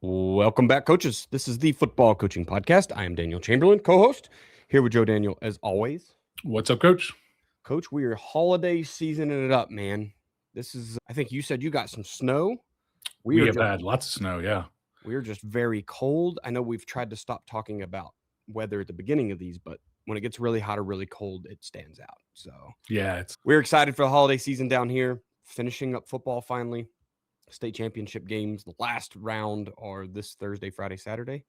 Welcome back, coaches. This is the Football Coaching Podcast. I am Daniel Chamberlain, co-host, here with Joe Daniel, as always. What's up, Coach? Coach, we are holiday seasoning it up, man. This is, I think you said you got some snow. We have had lots of snow, yeah. We are just very cold. I know we've tried to stop talking about weather at the beginning of these, but when it gets really hot or really cold, it stands out. So yeah, we're excited for the holiday season down here, finishing up football finally. State championship games, the last round are this Thursday, Friday, Saturday.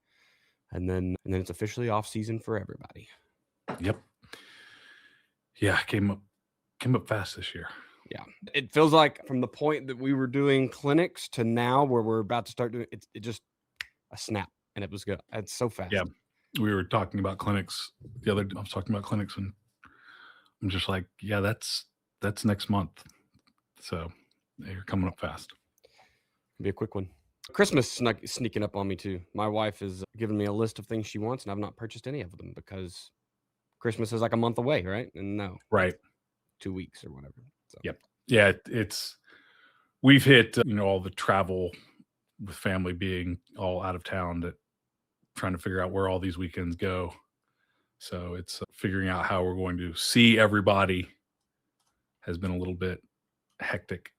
And then it's officially off season for everybody. Yep. Yeah, came up fast this year. Yeah. It feels like from the point that we were doing clinics to now where we're about to start doing it just a snap, and it was good. It's so fast. Yeah. We were talking about clinics I was talking about clinics, and I'm just like, yeah, that's next month. So they're coming up fast. It'll be a quick one. Christmas sneaking up on me too. My wife is giving me a list of things she wants, and I've not purchased any of them because Christmas is like a month away, right? And no, right, 2 weeks or whatever. So. Yep. Yeah, we've hit all the travel with family being all out of town, that trying to figure out where all these weekends go. So it's figuring out how we're going to see everybody has been a little bit hectic.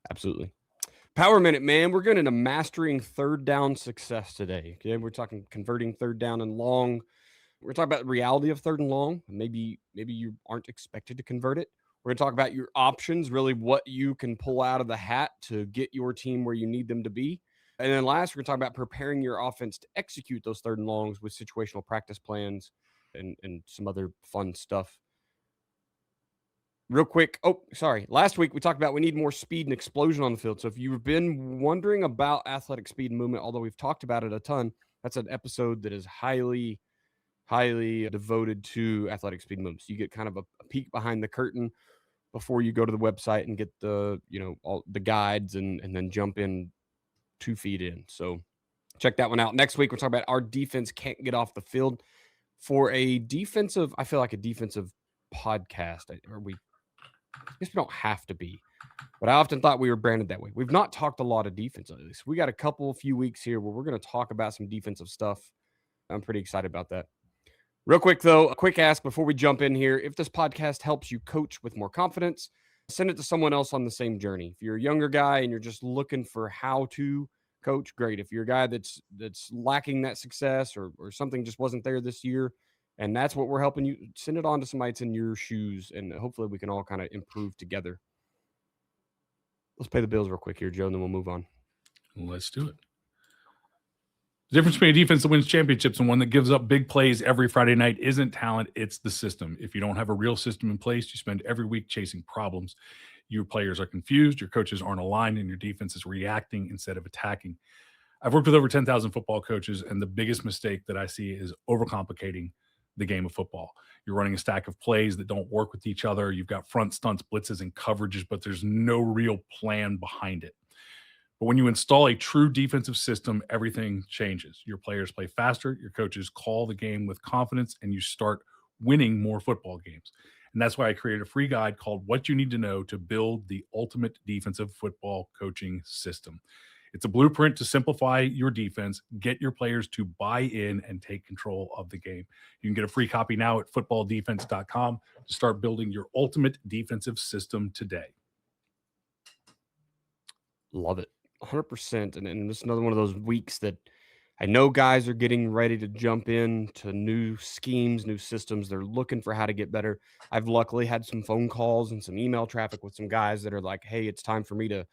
Absolutely. Power Minute, man. We're going into mastering third down success today. Okay, we're talking converting third down and long. We're talking about the reality of third and long. Maybe you aren't expected to convert it. We're going to talk about your options, really what you can pull out of the hat to get your team where you need them to be. And then last, we're going to talk about preparing your offense to execute those third and longs with situational practice plans and some other fun stuff. Real quick. Oh, sorry. Last week, we talked about we need more speed and explosion on the field. So if you've been wondering about athletic speed and movement, although we've talked about it a ton, that's an episode that is highly devoted to athletic speed and movement. So you get kind of a peek behind the curtain before you go to the website and get the, all the guides and then jump in 2 feet in. So check that one out. Next week, we're talking about our defense can't get off the field. For a defensive, I feel like a defensive podcast, I guess we don't have to be, but I often thought we were branded that way. We've not talked a lot of defense lately. So we got a few weeks here where we're going to talk about some defensive stuff. I'm pretty excited about that. Real quick, though, a quick ask before we jump in here. If this podcast helps you coach with more confidence, send it to someone else on the same journey. If you're a younger guy and you're just looking for how to coach, great. If you're a guy that's lacking that success or something just wasn't there this year, and that's what we're helping you, send it on to somebody that's in your shoes, and hopefully we can all kind of improve together. Let's pay the bills real quick here, Joe, and then we'll move on. Let's do it. The difference between a defense that wins championships and one that gives up big plays every Friday night isn't talent, it's the system. If you don't have a real system in place, you spend every week chasing problems. Your players are confused, your coaches aren't aligned, and your defense is reacting instead of attacking. I've worked with over 10,000 football coaches, and the biggest mistake that I see is overcomplicating the game of football. You're running a stack of plays that don't work with each other. You've got front stunts, blitzes, and coverages, but there's no real plan behind it. But when you install a true defensive system, everything changes. Your players play faster, your coaches call the game with confidence, and you start winning more football games. And that's why I created a free guide called What You Need to Know to Build the Ultimate Defensive Football Coaching System. It's a blueprint to simplify your defense, get your players to buy in, and take control of the game. You can get a free copy now at footballdefense.com to start building your ultimate defensive system today. Love it. 100%. And this is another one of those weeks that I know guys are getting ready to jump into new schemes, new systems. They're looking for how to get better. I've luckily had some phone calls and some email traffic with some guys that are like, hey, it's time for me to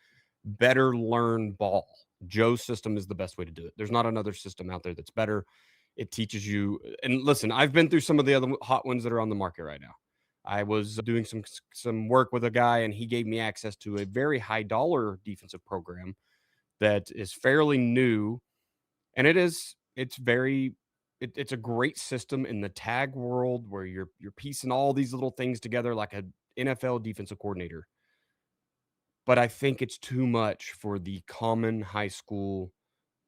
better learn ball. Joe's system is the best way to do it. There's not another system out there that's better. It teaches you. And listen, I've been through some of the other hot ones that are on the market right now. I was doing some work with a guy, and he gave me access to a very high dollar defensive program that is fairly new. And it's a great system in the tag world where you're piecing all these little things together like an NFL defensive coordinator. But I think it's too much for the common high school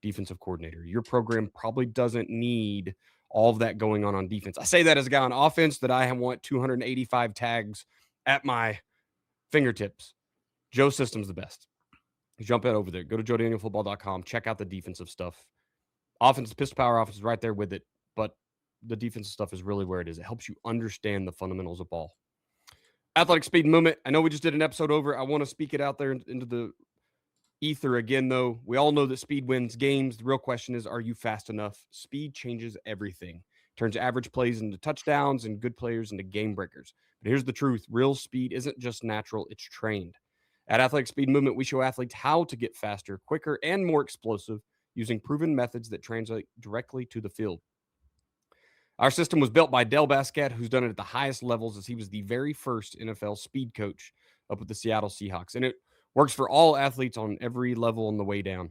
defensive coordinator. Your program probably doesn't need all of that going on defense. I say that as a guy on offense that I want 285 tags at my fingertips. Joe's system's the best. jump in over there. Go to joedanielfootball.com. Check out the defensive stuff. Offense, pistol power offense is right there with it, but the defensive stuff is really where it is. It helps you understand the fundamentals of ball. Athletic speed and movement. I know we just did an episode over. I want to speak it out there into the ether again, though. We all know that speed wins games. The real question is, are you fast enough? Speed changes everything. Turns average plays into touchdowns and good players into game breakers. But here's the truth. Real speed isn't just natural, it's trained. At Athletic Speed and Movement, we show athletes how to get faster, quicker, and more explosive using proven methods that translate directly to the field. Our system was built by Del Basquette, who's done it at the highest levels, as he was the very first NFL speed coach up with the Seattle Seahawks. And it works for all athletes on every level on the way down.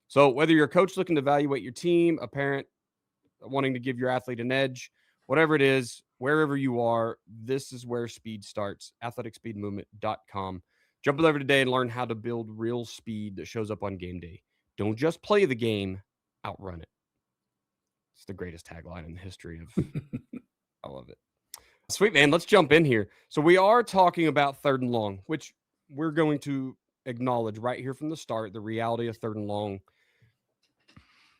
So whether you're a coach looking to evaluate your team, a parent wanting to give your athlete an edge, whatever it is, wherever you are, this is where speed starts. AthleticSpeedMovement.com. Jump over today and learn how to build real speed that shows up on game day. Don't just play the game, outrun it. It's the greatest tagline in the history of I love it. Sweet, man. Let's jump in here. So we are talking about third and long, which we're going to acknowledge right here from the start, the reality of third and long.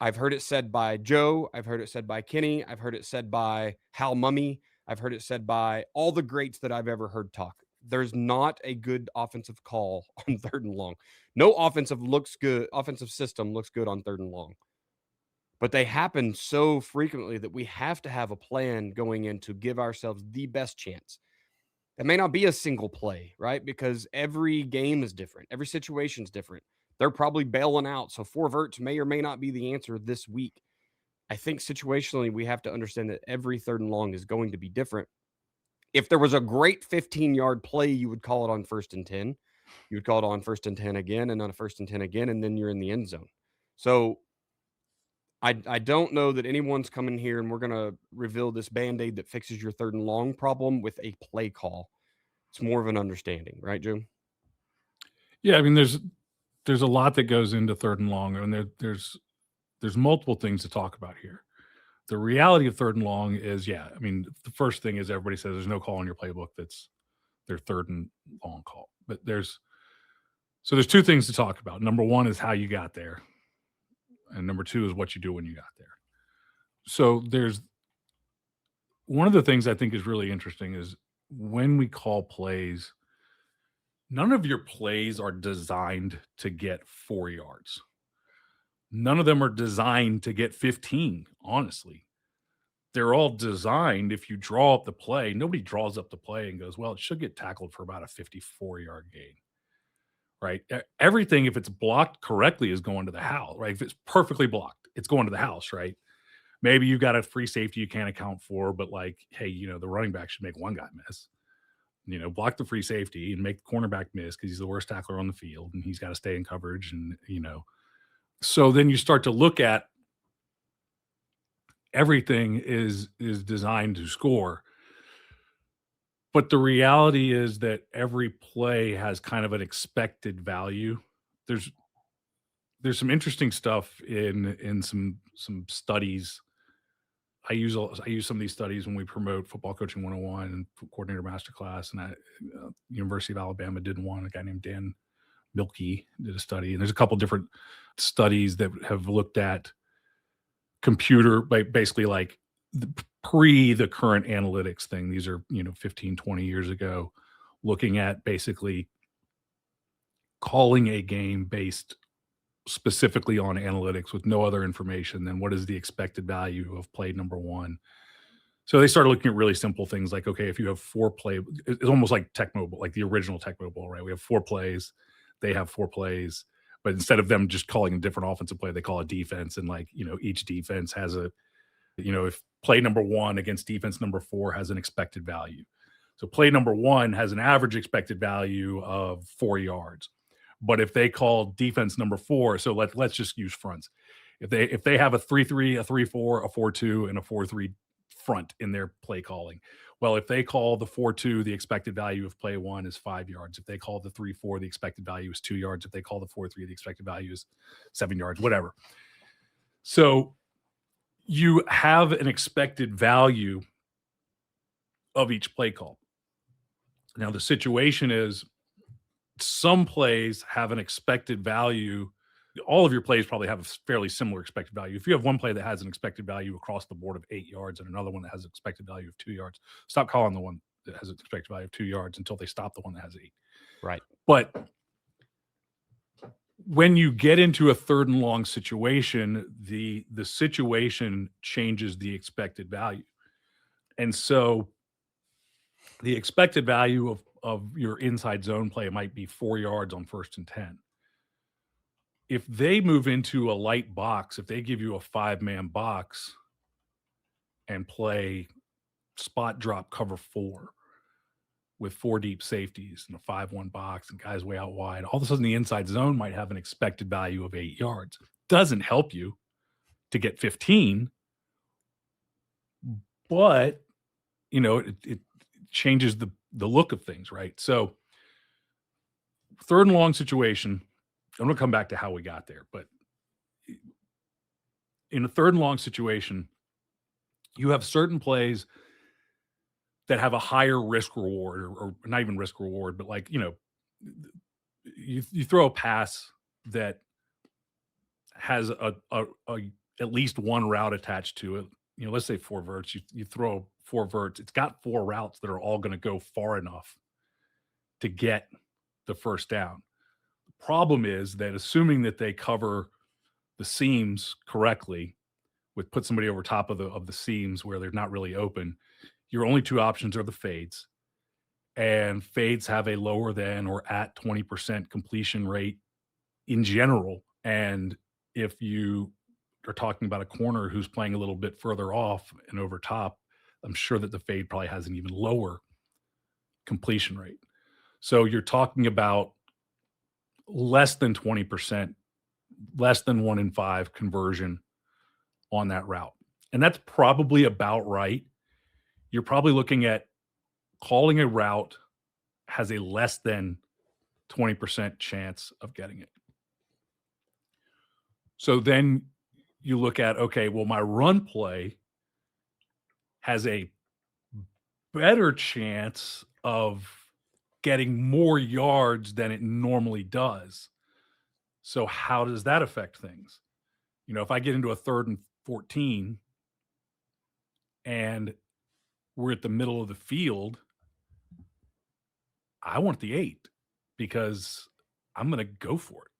I've heard it said by Joe. I've heard it said by Kenny. I've heard it said by Hal Mummy. I've heard it said by all the greats that I've ever heard talk. There's not a good offensive call on third and long. No offensive system looks good on third and long. But they happen so frequently that we have to have a plan going in to give ourselves the best chance. It may not be a single play, right? Because every game is different. Every situation is different. They're probably bailing out. So 4 verts may or may not be the answer this week. I think situationally, we have to understand that every third and long is going to be different. If there was a great 15-yard play, you would call it on 1st and 10. You would call it on 1st and 10 again and on a 1st and 10 again, and then you're in the end zone. So I don't know that anyone's coming here and we're going to reveal this Band-Aid that fixes your third and long problem with a play call. It's more of an understanding, right, Jim? Yeah, I mean, there's a lot that goes into third and long, and there's multiple things to talk about here. The reality of third and long is, I mean, the first thing is everybody says there's no call in your playbook that's their third and long call. But there's 2 things to talk about. Number 1 is how you got there. And number 2 is what you do when you got there. So there's one of the things I think is really interesting is when we call plays, none of your plays are designed to get 4 yards. None of them are designed to get 15, honestly. They're all designed, if you draw up the play, nobody draws up the play and goes, well, it should get tackled for about a 54-yard gain, right? Everything, if it's blocked correctly, is going to the house, right? If it's perfectly blocked, it's going to the house, right? Maybe you got a free safety you can't account for, but like, hey, the running back should make one guy miss. Block the free safety and make the cornerback miss because he's the worst tackler on the field and he's got to stay in coverage. And, so then you start to look at everything is designed to score. But the reality is that every play has kind of an expected value. There's some interesting stuff in some studies. I use some of these studies when we promote Football Coaching 101 and Coordinator Masterclass. And University of Alabama did one. A guy named Dan Milkey did a study. And there's a couple different studies that have looked at computer, basically like the current analytics thing. These are, 15, 20 years ago, looking at basically calling a game based specifically on analytics with no other information than what is the expected value of play number 1. So they started looking at really simple things like, okay, if you have 4 play, it's almost like Tech Mobile, like the original Tech Mobile, right? We have 4 plays, they have 4 plays, but instead of them just calling a different offensive play, they call it defense. And like, each defense has if play number 1 against defense number 4 has an expected value. So play number 1 has an average expected value of 4 yards. But if they call defense number 4, so let's just use fronts. If they have a 3-3, a 3-4, a 4-2, and a 4-3 front in their play calling, well, if they call the 4-2, the expected value of play 1 is 5 yards. If they call the 3-4, the expected value is 2 yards. If they call the 4-3, the expected value is 7 yards, whatever. So you have an expected value of each play call. Now, the situation is some plays have an expected value. All of your plays probably have a fairly similar expected value. If you have one play that has an expected value across the board of 8 yards and another one that has an expected value of 2 yards, stop calling the one that has an expected value of 2 yards until they stop the one that has 8. Right. But when you get into a 3rd and long situation, the situation changes the expected value. And so the expected value of your inside zone play might be 4 yards on 1st and 10. If they move into a light box, if they give you a 5-man box and play spot drop cover 4 with 4 deep safeties and a 5-1 box and guys way out wide, all of a sudden the inside zone might have an expected value of 8 yards. Doesn't help you to get 15, but it changes the look of things, right? So 3rd and long situation, I'm going to come back to how we got there, but in a 3rd and long situation, you have certain plays that have a higher risk reward, or not even risk reward, but like, you throw a pass that has a at least one route attached to it. Let's say 4 verts. You throw 4 verts. It's got 4 routes that are all going to go far enough to get the first down. The problem is that assuming that they cover the seams correctly, put somebody over top of the seams where they're not really open, your only 2 options are the fades. And fades have a lower than or at 20% completion rate in general. And if you are talking about a corner who's playing a little bit further off and over top, I'm sure that the fade probably has an even lower completion rate. So you're talking about less than 20%, less than 1 in 5 conversion on that route. And that's probably about right. You're probably looking at calling a route has a less than 20% chance of getting it. So then you look at, okay, well, my run play has a better chance of getting more yards than it normally does. So how does that affect things? If I get into a 3rd and 14 and we're at the middle of the field, I want the 8 because I'm going to go for it,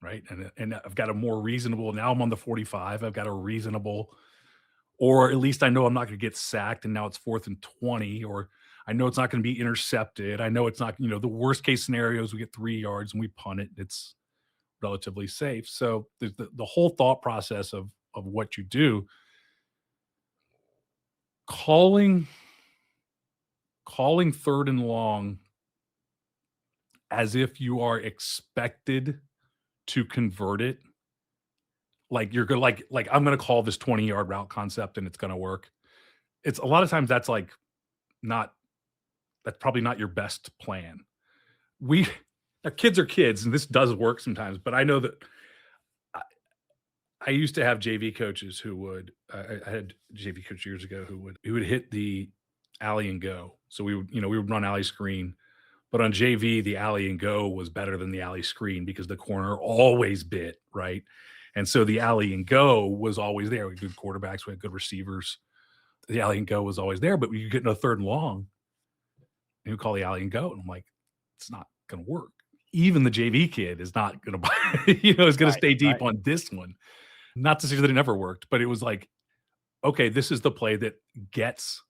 right? And I've got a more reasonable, now I'm on the 45, I've got a reasonable, or at least I know I'm not going to get sacked and now it's 4th and 20, or I know it's not going to be intercepted. I know it's not, the worst case scenarios, we get 3 yards and we punt it. It's relatively safe. So the whole thought process of what you do, calling 3rd and long as if you are expected to convert it, like you're good, like I'm going to call this 20-yard route concept and it's going to work. It's a lot of times that's probably not your best plan. Kids are kids, and this does work sometimes, but I know that I used to have JV coaches who would, I had a JV coach years ago who would hit the alley and go. So we would run alley screen, but on JV, the alley and go was better than the alley screen because the corner always bit, right? And so the alley and go was always there. We had good quarterbacks, we had good receivers. The alley and go was always there, but you get in a 3rd and long, and you call the alley and go, and I'm like, it's not going to work. Even the JV kid is not going to buy, is going to stay deep on this one. Not to say that it never worked, but it was like, okay, this is the play that gets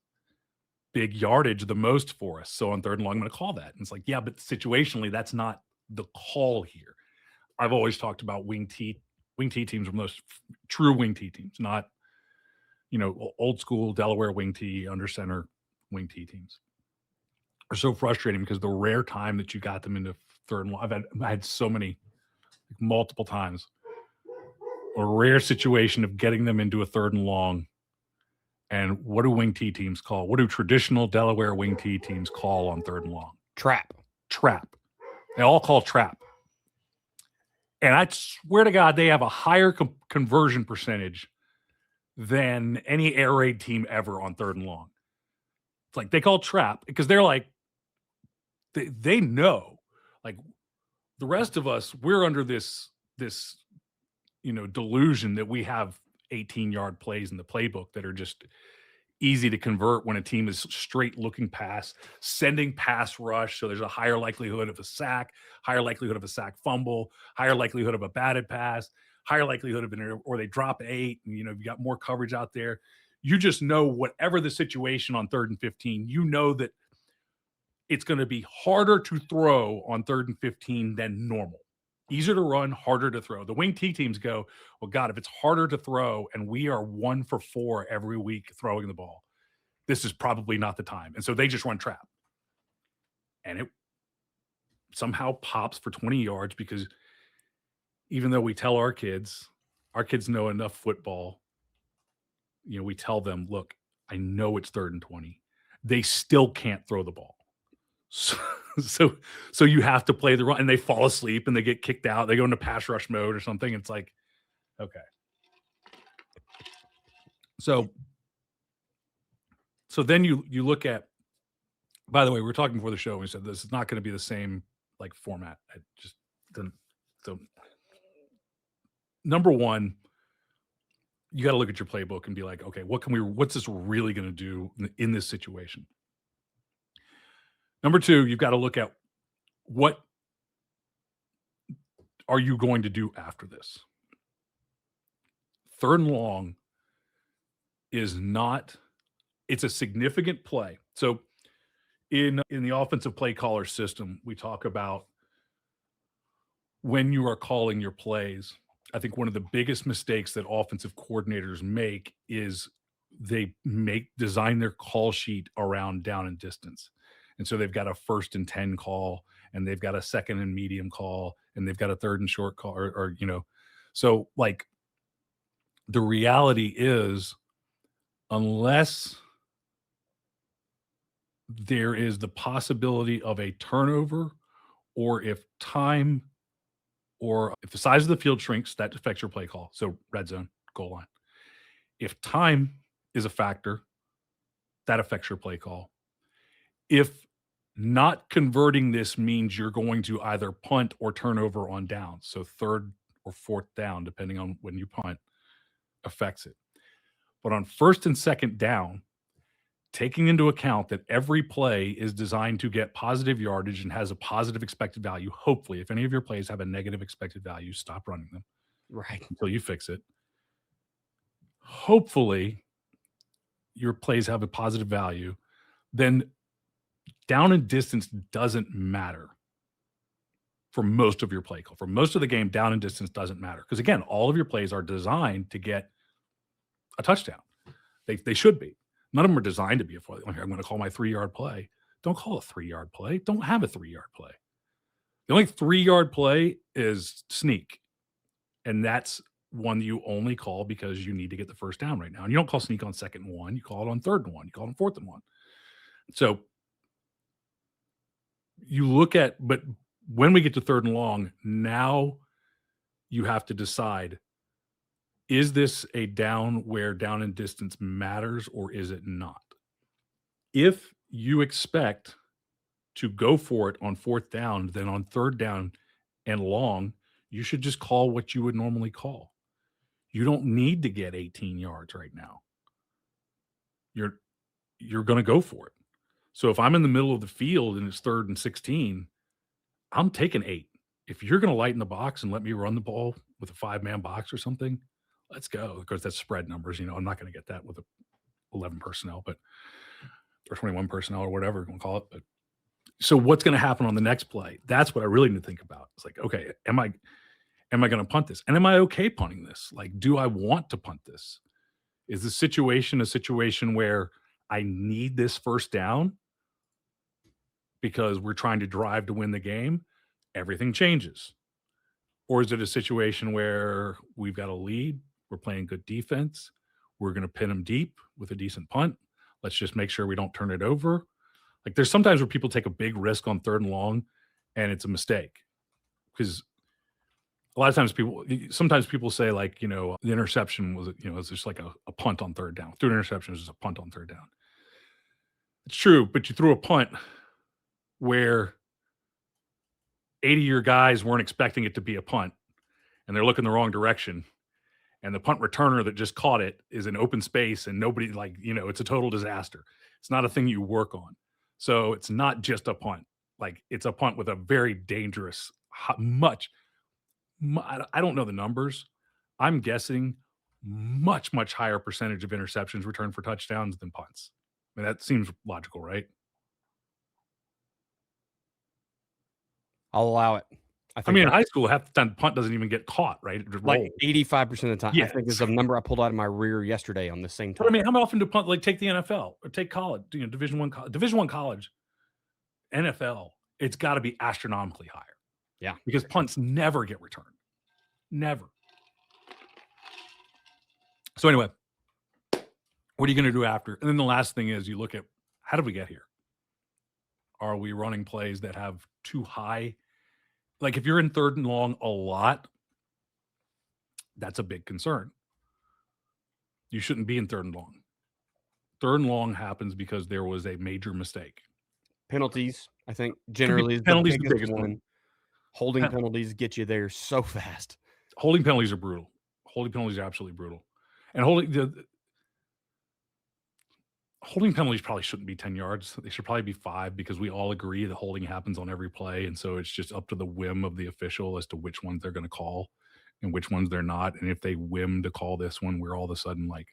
big yardage the most for us. So on 3rd and long, I'm going to call that. And it's like, yeah, but situationally, that's not the call here. I've always talked about wing T teams are most true wing T teams, not, old school Delaware wing T, under center wing T teams. Are so frustrating because the rare time that you got them into 3rd and long, I had so many, multiple times, a rare situation of getting them into a 3rd and long. And what do wing T teams call? What do traditional Delaware wing T teams call on 3rd and long? Trap. They all call trap. And I swear to God, they have a higher conversion percentage than any air raid team ever on 3rd and long. It's like they call trap because they're like, they know, like, The rest of us, we're under this delusion that we have 18-yard plays in the playbook that are just easy to convert when a team is straight looking pass, sending pass rush. So there's a higher likelihood of a sack, higher likelihood of a sack fumble, higher likelihood of a batted pass, higher likelihood of or they drop 8. And, you got more coverage out there. You just know whatever the situation on 3rd and 15, you know that it's going to be harder to throw on 3rd and 15 than normal. Easier to run, harder to throw. The wing T teams go, well, God, if it's harder to throw and we are 1 for 4 every week throwing the ball, this is probably not the time. And so they just run trap. And it somehow pops for 20 yards because even though we tell our kids know enough football, we tell them, look, I know it's 3rd and 20. They still can't throw the ball. So you have to play the run, and they fall asleep and they get kicked out. They go into pass rush mode or something. It's like, okay. So then you look at, by the way, we were talking before the show. We said this is not going to be the same like format. I just didn't. So number one, you got to look at your playbook and be like, okay, what's this really going to do in this situation? Number two, you've got to look at what are you going to do after this? 3rd and long is not, it's a significant play. So in the offensive play caller system, we talk about when you are calling your plays. I think one of the biggest mistakes that offensive coordinators make is they design their call sheet around down and distance. And so they've got a 1st and 10 call, and they've got a 2nd and medium call, and they've got a 3rd and short call, or so like the reality is, unless there is the possibility of a turnover, or if time, or if the size of the field shrinks, that affects your play call. So red zone, goal line. If time is a factor, that affects your play call. If not converting this means you're going to either punt or turnover on down, so 3rd or 4th down, depending on when you punt, affects it. But on 1st and 2nd down, taking into account that every play is designed to get positive yardage and has a positive expected value, hopefully, if any of your plays have a negative expected value, stop running them. Right. Until you fix it. Hopefully, your plays have a positive value. Then down and distance doesn't matter for most of your play call. For most of the game, down and distance doesn't matter. Because again, all of your plays are designed to get a touchdown. They should be. None of them are designed to be a play. Okay, I'm going to call my 3-yard play. Don't call a 3-yard play. Don't have a 3-yard play. The only 3-yard play is sneak. And that's one you only call because you need to get the 1st down right now. And you don't call sneak on 2nd and 1. You call it on 3rd and 1. You call it on 4th and 1. So you look at, but when we get to 3rd and long, now you have to decide, is this a down where down and distance matters, or is it not? If you expect to go for it on 4th down, then on 3rd down and long, you should just call what you would normally call. You don't need to get 18 yards right now. You're going to go for it. So if I'm in the middle of the field and it's 3rd and 16, I'm taking 8. If you're going to lighten the box and let me run the ball with a 5-man box or something, let's go. Of course, that's spread numbers. I'm not going to get that with 11 personnel, or 21 personnel, or whatever you want to call it. But so what's going to happen on the next play? That's what I really need to think about. It's like, okay, am I going to punt this? And am I okay punting this? Like, do I want to punt this? Is the situation a situation where I need this 1st down because we're trying to drive to win the game? Everything changes. Or is it a situation where we've got a lead, we're playing good defense, we're going to pin them deep with a decent punt, let's just make sure we don't turn it over? Like, there's sometimes where people take a big risk on 3rd and long and it's a mistake, because a lot of times people say, like, the interception was, it's just like a punt on 3rd down. Through an interception is just a punt on 3rd down. It's true, but you threw a punt where 80 of your guys weren't expecting it to be a punt, and they're looking the wrong direction, and the punt returner that just caught it is in open space, and nobody, like, it's a total disaster. It's not a thing you work on. So it's not just a punt. Like, it's a punt with a very dangerous, I don't know the numbers. I'm guessing much, much higher percentage of interceptions returned for touchdowns than punts. I mean, that seems logical, right? I'll allow it. I mean, in high school, half the time the punt doesn't even get caught, right? It just like rolls. 85% of the time. Yeah. I think is a number I pulled out of my rear yesterday on the same But I time. mean, how often do punt, like, take the NFL or take college, Division I college, NFL? It's got to be astronomically higher. Yeah, because punts never get returned, never. So anyway, what are you going to do after? And then the last thing is you look at, how did we get here? Are we running plays that have too high? Like, if you're in 3rd and long a lot, that's a big concern. You shouldn't be in 3rd and long. 3rd and long happens because there was a major mistake. Penalties, I think, generally is penalties the biggest one. Holding penalties get you there so fast. Holding penalties are brutal. Holding penalties are absolutely brutal. And holding penalties probably shouldn't be 10 yards. They should probably be 5, because we all agree that holding happens on every play. And so it's just up to the whim of the official as to which ones they're going to call and which ones they're not. And if they whim to call this one, we're all of a sudden like,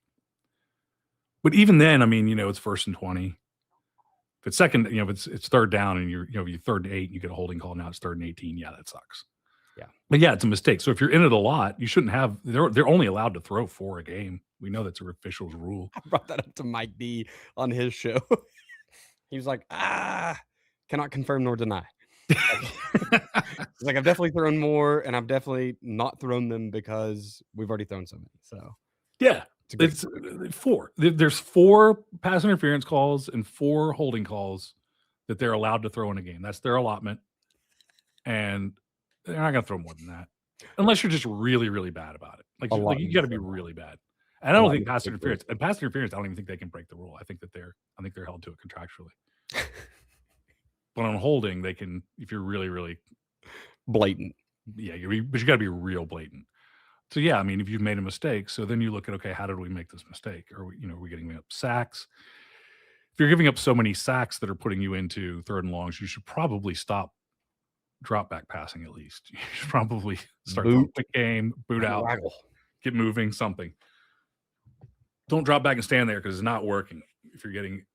but even then, I mean, it's 1st and 20. If it's second, if it's 3rd down and you're 3rd and 8, and you get a holding call, now it's 3rd and 18. Yeah, that sucks. Yeah. But yeah, it's a mistake. So if you're in it a lot, you shouldn't have, they're only allowed to throw 4 a game. We know that's a official's rule. I brought that up to Mike D on his show. He was like, cannot confirm nor deny. It's like, I've definitely thrown more, and I've definitely not thrown them because we've already thrown so many. So yeah, it's 4. There's 4 pass interference calls and 4 holding calls that they're allowed to throw in a game. That's their allotment. And they're not going to throw more than that unless you're just really, really bad about it. Like you got to be really bad. And I don't think pass interference, I don't even think they can break the rule. I think they're held to it contractually. But on holding, they can, if you're really, really blatant. Yeah, but you got to be real blatant. So yeah, I mean, if you've made a mistake, so then you look at, okay, how did we make this mistake? Are we getting up sacks? If you're giving up so many sacks that are putting you into 3rd and longs, you should probably stop drop back passing at least. You should probably start the game, boot out, get moving, something. Don't drop back and stand there because it's not working. If you're getting,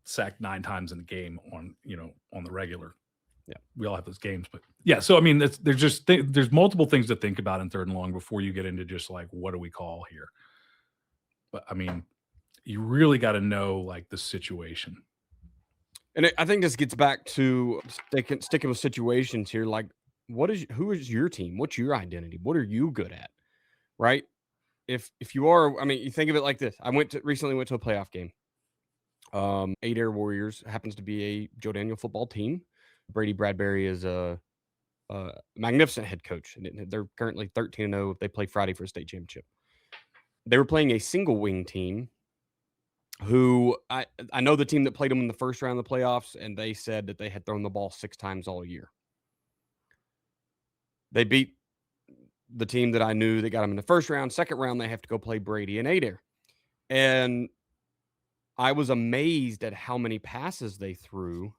sacked 9 times in the game on the regular. Yeah, we all have those games, but yeah. So I mean, there's multiple things to think about in 3rd and long before you get into just like, what do we call here? But I mean, you really got to know like the situation. And I think this gets back to sticking with situations here. Like, who is your team? What's your identity? What are you good at? Right? If you are, I mean, you think of it like this. I recently went to a playoff game. 8 Air Warriors happens to be a Joe Daniel football team. Brady Bradbury is a magnificent head coach. They're currently 13-0. They play Friday for a state championship. They were playing a single wing team who I know the team that played them in the first round of the playoffs, and they said that they had thrown the ball 6 times all year. They beat the team that I knew that got them in the first round. Second round, they have to go play Brady and 8 Air. And I was amazed at how many passes they threw.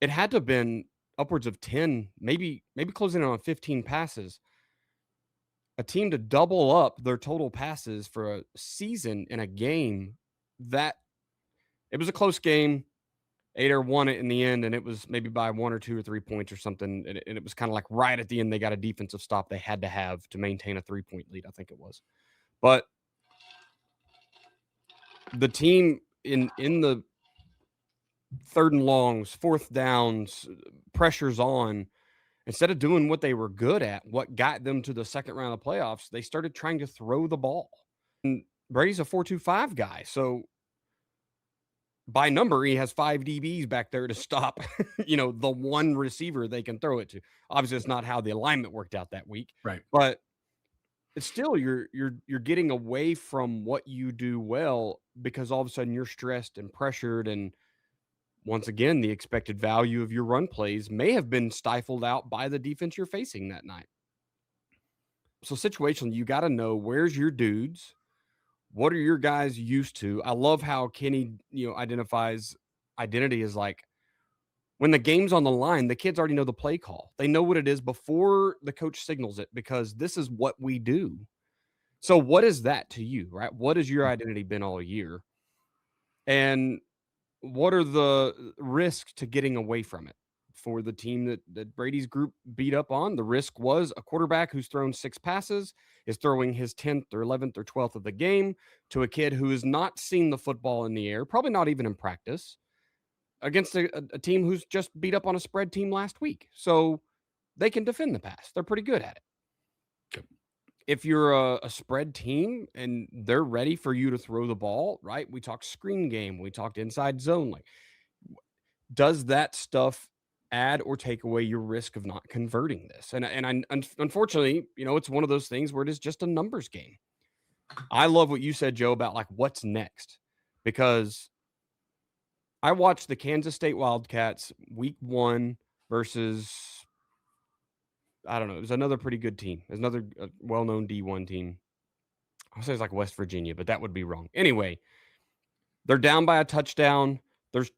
It had to have been upwards of 10, maybe closing in on 15 passes. A team to double up their total passes for a season in a game, that it was a close game. 8 Air won it in the end, and it was maybe by 1 or 2 or 3 points or something. And it was kind of like right at the end, they got a defensive stop they had to have to maintain a 3-point lead, I think it was. But the team in the 3rd and longs, 4th downs, pressures on, instead of doing what they were good at, what got them to the second round of playoffs, they started trying to throw the ball. And Brady's a 4-2-5 guy. So by number, he has 5 DBs back there to stop, the one receiver they can throw it to. Obviously, it's not how the alignment worked out that week. Right. But it's still, you're getting away from what you do well because all of a sudden you're stressed and pressured and once again, the expected value of your run plays may have been stifled out by the defense you're facing that night. So situationally, you got to know where's your dudes. What are your guys used to? I love how Kenny, identifies identity as like when the game's on the line, the kids already know the play call. They know what it is before the coach signals it because this is what we do. So what is that to you, right? What has your identity been all year? And what are the risks to getting away from it? For the team that Brady's group beat up on, the risk was a quarterback who's thrown 6 passes is throwing his 10th or 11th or 12th of the game to a kid who has not seen the football in the air, probably not even in practice, against a team who's just beat up on a spread team last week. So they can defend the pass. They're pretty good at it. Yep. If you're a spread team and they're ready for you to throw the ball, right? We talked screen game. We talked inside zone. Like, does that stuff add or take away your risk of not converting this? And unfortunately, it's one of those things where it is just a numbers game. I love what you said, Joe, about like what's next, because I watched the Kansas State Wildcats week 1 versus, I don't know, it was another pretty good team. It was another well-known D1 team. I would say it's like West Virginia, but that would be wrong. Anyway, they're down by a touchdown. There's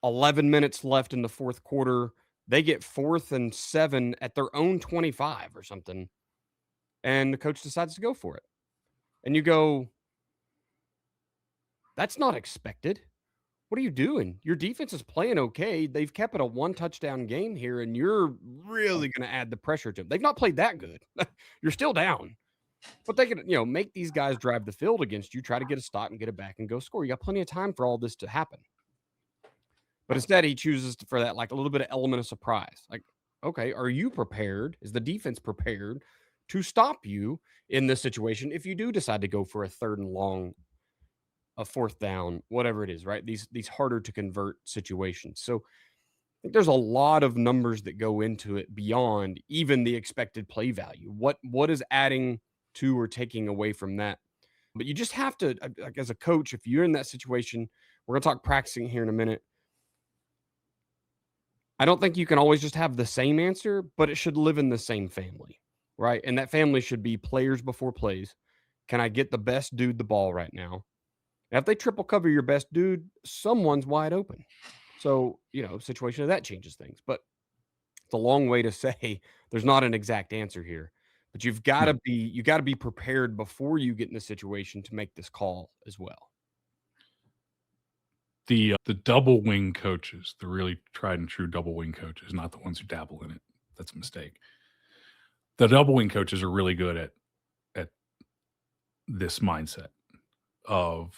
11 minutes left in the fourth quarter. They get 4th and 7 at their own 25 or something. And the coach decides to go for it. And you go, that's not expected. What are you doing? Your defense is playing okay. They've kept it a 1-touchdown game here, and you're really going to add the pressure to them. They've not played that good. You're still down. But they can, make these guys drive the field against you, try to get a stop and get it back and go score. You got plenty of time for all this to happen. But instead, he chooses for that, like a little bit of element of surprise. Like, okay, are you prepared? Is the defense prepared to stop you in this situation if you do decide to go for a 3rd and long, a 4th down, whatever it is, right? These harder to convert situations. So I think there's a lot of numbers that go into it beyond even the expected play value. What is adding to or taking away from that? But you just have to, like, as a coach, if you're in that situation, we're going to talk practicing here in a minute. I don't think you can always just have the same answer, but it should live in the same family, right? And that family should be players before plays. Can I get the best dude the ball right now? Now, if they triple cover your best dude, someone's wide open. So, situation of that changes things. But it's a long way to say there's not an exact answer here. But you've got to be prepared before you get in the situation to make this call as well. The double wing coaches, the really tried and true double wing coaches, not the ones who dabble in it. That's a mistake. The double wing coaches are really good at this mindset of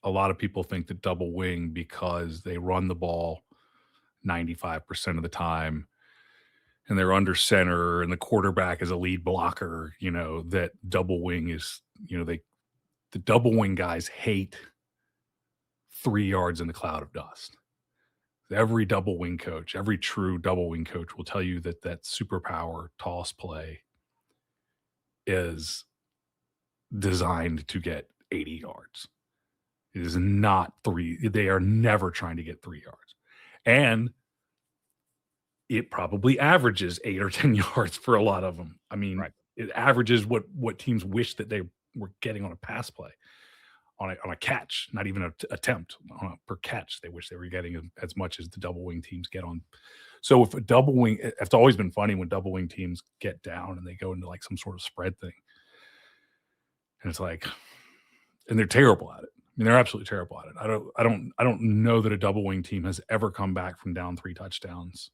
a lot of people think that double wing because they run the ball 95% of the time and they're under center and the quarterback is a lead blocker, that double wing is, the double wing guys hate 3 yards in the cloud of dust. Every double wing coach, every true double wing coach will tell you that superpower toss play is designed to get 80 yards. It is not 3. They are never trying to get 3 yards. And it probably averages 8 or 10 yards for a lot of them. I mean, Right. It averages what teams wish that they were getting on a pass play, on a catch, not even an attempt per catch. They wish they were getting as much as the double wing teams get on. So if a double wing, it's always been funny when double wing teams get down and they go into like some sort of spread thing. And it's like, and they're terrible at it. I mean, they're absolutely terrible at it. I don't know that a double wing team has ever come back from down 3 touchdowns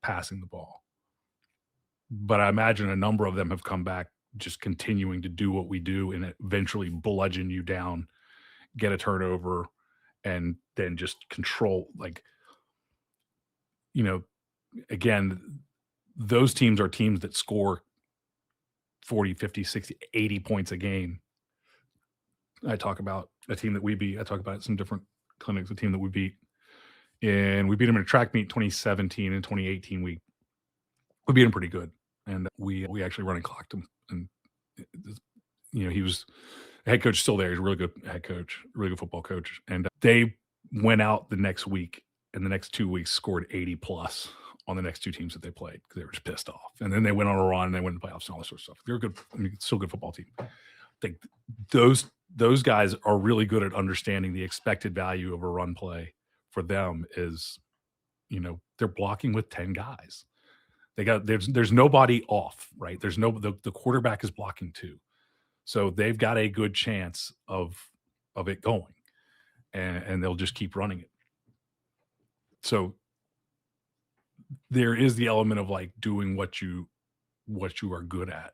passing the ball. But I imagine a number of them have come back just continuing to do what we do and eventually bludgeon you down, get a turnover, and then just control. Like, again, those teams are teams that score 40, 50, 60, 80 points a game. I talk about a team that we beat. I talk about some different clinics, a team that we beat. And we beat them in a track meet 2017 and 2018. We beat them pretty good. And we actually running clocked him. And, he was head coach still there. He's a really good head coach, really good football coach. And they went out the next week and the next 2 weeks scored 80 plus on the next two teams that they played because they were just pissed off. And then they went on a run and they went to playoffs and all this sort of stuff. They're good. I mean, still a good football team. I think those guys are really good at understanding the expected value of a run play for them is, they're blocking with 10 guys. There's nobody off, right? There's the quarterback is blocking 2. So they've got a good chance of it going, and they'll just keep running it. So there is the element of like doing what you are good at.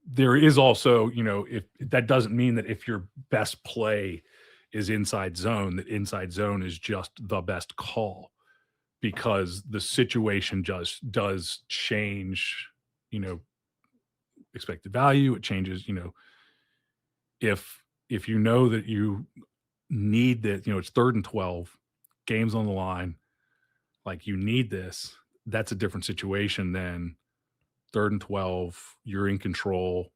There is also, if that doesn't mean that if your best play is inside zone, that inside zone is just the best call, because the situation just does change, expected value. It changes, if you know that you need that, it's 3rd and 12, games on the line, like you need this, that's a different situation than 3rd and 12, you're in control,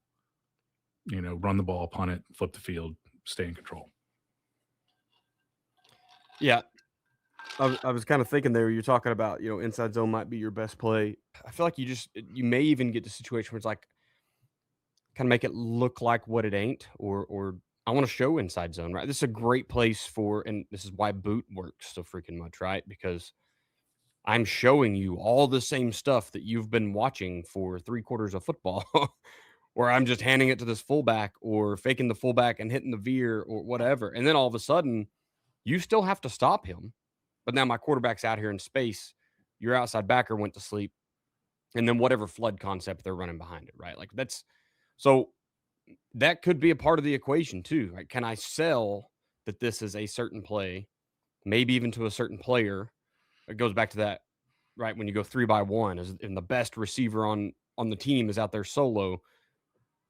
run the ball, punt it, flip the field, stay in control. Yeah. I was kind of thinking there, you're talking about, inside zone might be your best play. I feel like you may even get to a situation where it's like, kind of make it look like what it ain't, or I want to show inside zone, right? This is a great place for, and this is why boot works so freaking much, right? Because I'm showing you all the same stuff that you've been watching for 3/4 of football, where I'm just handing it to this fullback or faking the fullback and hitting the veer or whatever. And then all of a sudden, you still have to stop him. But now my quarterback's out here in space. Your outside backer went to sleep. And then whatever flood concept they're running behind it, right? Like so that could be a part of the equation too. Right? Can I sell that this is a certain play, maybe even to a certain player? It goes back to that, right? When you go 3-by-1, and the best receiver on the team is out there solo,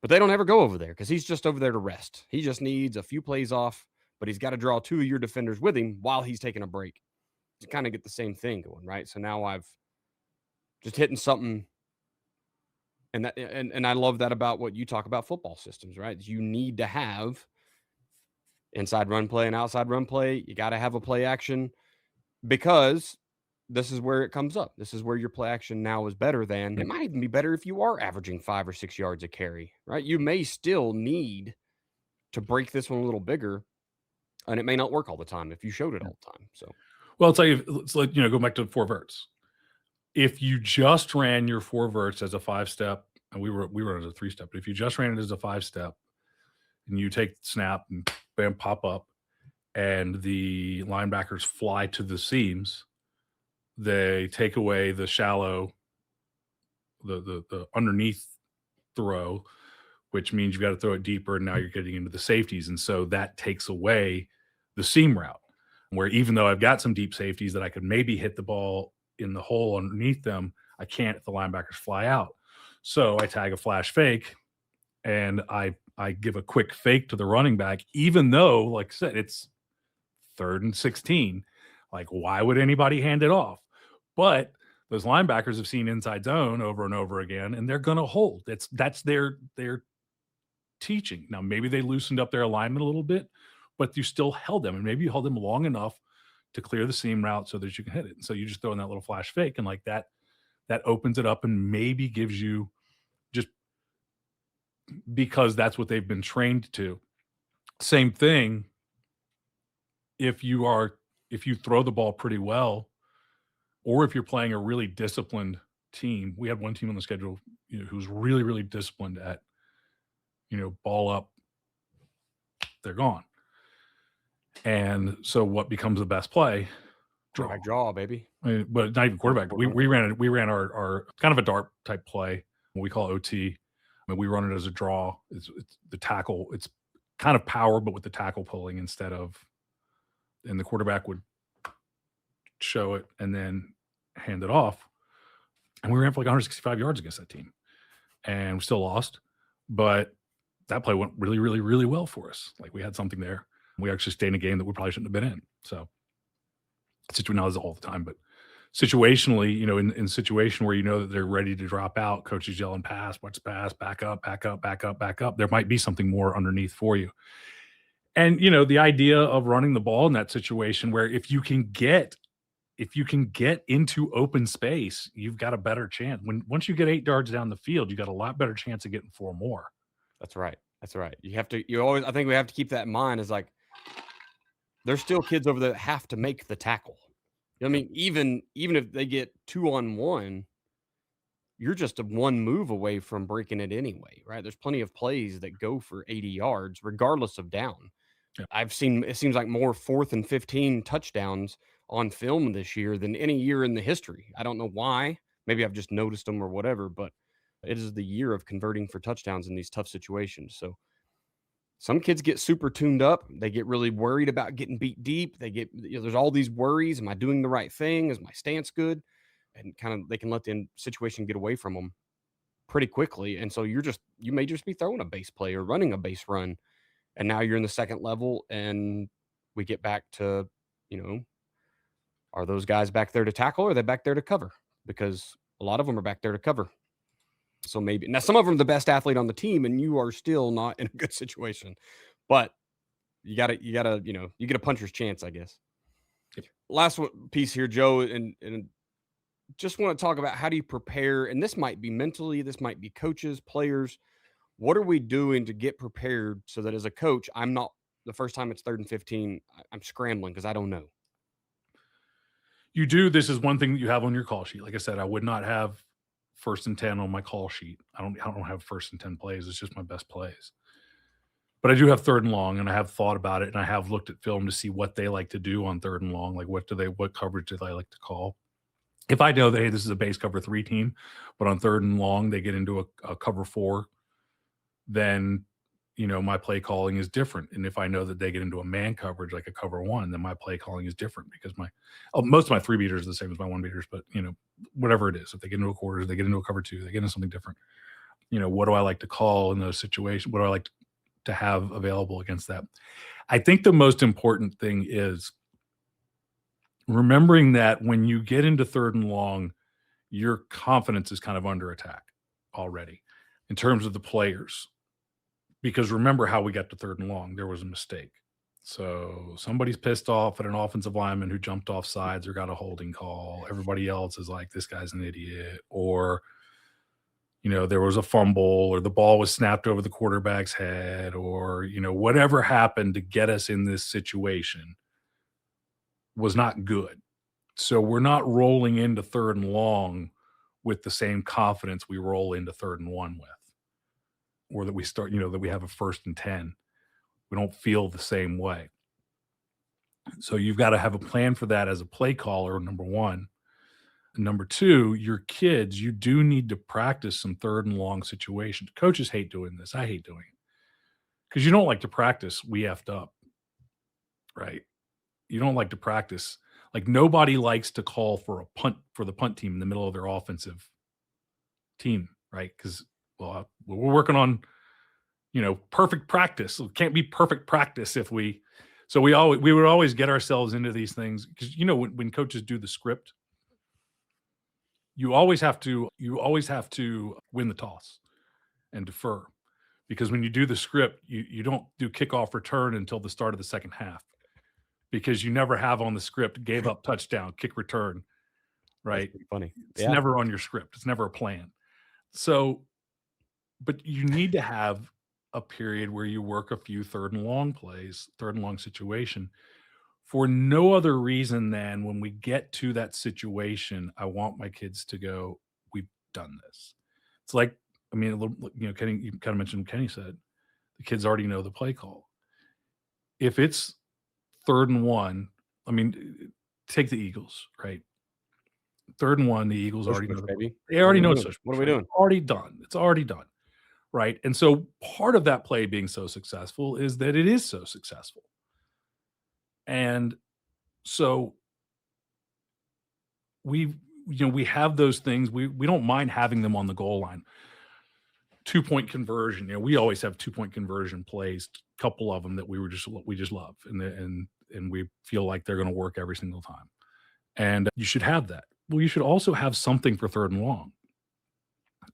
but they don't ever go over there because he's just over there to rest. He just needs a few plays off, but he's got to draw 2 of your defenders with him while he's taking a break to kind of get the same thing going, right? So now I've just hitting something. And I love that about what you talk about football systems, right? You need to have inside run play and outside run play. You got to have a play action, because this is where it comes up. This is where your play action now is better than, it might even be better if you are averaging 5 or 6 yards a carry, right? You may still need to break this one a little bigger, and it may not work all the time if you showed it all the time. So, well, it's like, go back to 4 verts. If you just ran your 4 verts as a 5-step, and we run as a 3-step, but if you just ran it as a 5-step, and you take the snap and bam, pop up, and the linebackers fly to the seams, they take away the shallow, the underneath throw, which means you've got to throw it deeper, and now you're getting into the safeties, and so that takes away the seam route, where even though I've got some deep safeties that I could maybe hit the ball in the hole underneath them, I can't if the linebackers fly out. So I tag a flash fake, and I give a quick fake to the running back, even though, like I said, it's 3rd and 16. Like, why would anybody hand it off? But those linebackers have seen inside zone over and over again, and they're going to hold. That's their teaching. Now, maybe they loosened up their alignment a little bit, but you still held them, and maybe you held them long enough to clear the seam route so that you can hit it. And so you just throw in that little flash fake, and like that opens it up and maybe gives you, just because that's what they've been trained to. Same thing if you throw the ball pretty well, or if you're playing a really disciplined team. We had one team on the schedule, who's really, really disciplined at, ball up, they're gone. And so what becomes the best play? Draw, baby. But not even quarterback. We ran our kind of a dart type play, what we call OT. I mean, we run it as a draw. It's the tackle. It's kind of power, but with the tackle pulling instead of, and the quarterback would show it and then hand it off. And we ran for like 165 yards against that team, and we still lost. But that play went really, really, really well for us. Like, we had something there. We actually stayed in a game that we probably shouldn't have been in. So, now is all the time, but situationally, in situation where that they're ready to drop out, coaches yelling pass, what's pass, back up, back up, back up, back up. There might be something more underneath for you. And, the idea of running the ball in that situation where if you can get if you can get into open space, you've got a better chance. Once you get 8 yards down the field, you got a lot better chance of getting 4 more. That's right. That's right. I think we have to keep that in mind, is like, there's still kids over there that have to make the tackle. You know what I mean? Even if they get 2-on-1, you're just a one move away from breaking it anyway, right? There's plenty of plays that go for 80 yards, regardless of down. Yeah. I've seen, it seems like, more 4th and 15 touchdowns on film this year than any year in the history. I don't know why. Maybe I've just noticed them or whatever, but it is the year of converting for touchdowns in these tough situations. So some kids get super tuned up. They get really worried about getting beat deep. There's all these worries. Am I doing the right thing? Is my stance good? And kind of, they can let the situation get away from them pretty quickly. And so you may just be throwing a base play or running a base run. And now you're in the second level, and we get back to, are those guys back there to tackle, or are they back there to cover? Because a lot of them are back there to cover. So maybe now some of them are the best athlete on the team, and you are still not in a good situation. But you get a puncher's chance, I guess. Yep. Last piece here, Joe, and just want to talk about, how do you prepare? And this might be mentally, this might be coaches, players. What are we doing to get prepared so that as a coach, I'm not, the first time it's 3rd and 15, I'm scrambling because I don't know. This is one thing that you have on your call sheet. Like I said, I would not have 1st and 10 on my call sheet. I don't have 1st and 10 plays. It's just my best plays. But I do have 3rd and long, and I have thought about it, and I have looked at film to see what they like to do on 3rd and long. Like, what coverage do they like to call? If I know that, hey, this is a base cover 3 team, but on 3rd and long, they get into a cover 4, then, my play calling is different. And if I know that they get into a man coverage, like a cover 1, then my play calling is different, because most of my 3 beaters are the same as my 1 beaters, but, whatever it is, if they get into a quarters, they get into a cover 2, they get into something different. What do I like to call in those situations? What do I like to have available against that? I think the most important thing is remembering that when you get into 3rd and long, your confidence is kind of under attack already in terms of the players. Because remember how we got to 3rd and long, there was a mistake. So somebody's pissed off at an offensive lineman who jumped off sides or got a holding call. Everybody else is like, this guy's an idiot. Or, there was a fumble, or the ball was snapped over the quarterback's head, or, whatever happened to get us in this situation was not good. So we're not rolling into 3rd and long with the same confidence we roll into 3rd and 1 with. Or that we start, that we have a 1st and 10. We don't feel the same way. So you've got to have a plan for that as a play caller, number 1. And number 2, your kids, you do need to practice some 3rd and long situations. Coaches hate doing this. I hate doing it. Because you don't like to practice, we effed up, right? You don't like to practice. Like, nobody likes to call for a punt for the punt team in the middle of their offensive team, right? Because, well, we're working on, perfect practice. It can't be perfect practice if we would always get ourselves into these things, because, when coaches do the script, you always have to win the toss and defer, because when you do the script, you don't do kickoff return until the start of the second half, because you never have on the script gave up touchdown, kick return, right? Funny. It's never on your script. It's never a plan. So, but you need to have a period where you work a few 3rd and long plays, 3rd and long situation, for no other reason than when we get to that situation, I want my kids to go, we've done this. It's like, Kenny, you kind of mentioned, Kenny said, the kids already know the play call. If it's 3rd and 1, take the Eagles, right? 3rd and 1, the Eagles already know. They already know. What are we doing? Already done. It's already done. Right. And so part of that play being so successful is that it is so successful. And so we have those things. We don't mind having them on the goal line. 2-point conversion. We always have 2-point conversion plays, a couple of them that we just love. And we feel like they're going to work every single time. And you should have that. Well, you should also have something for 3rd and long.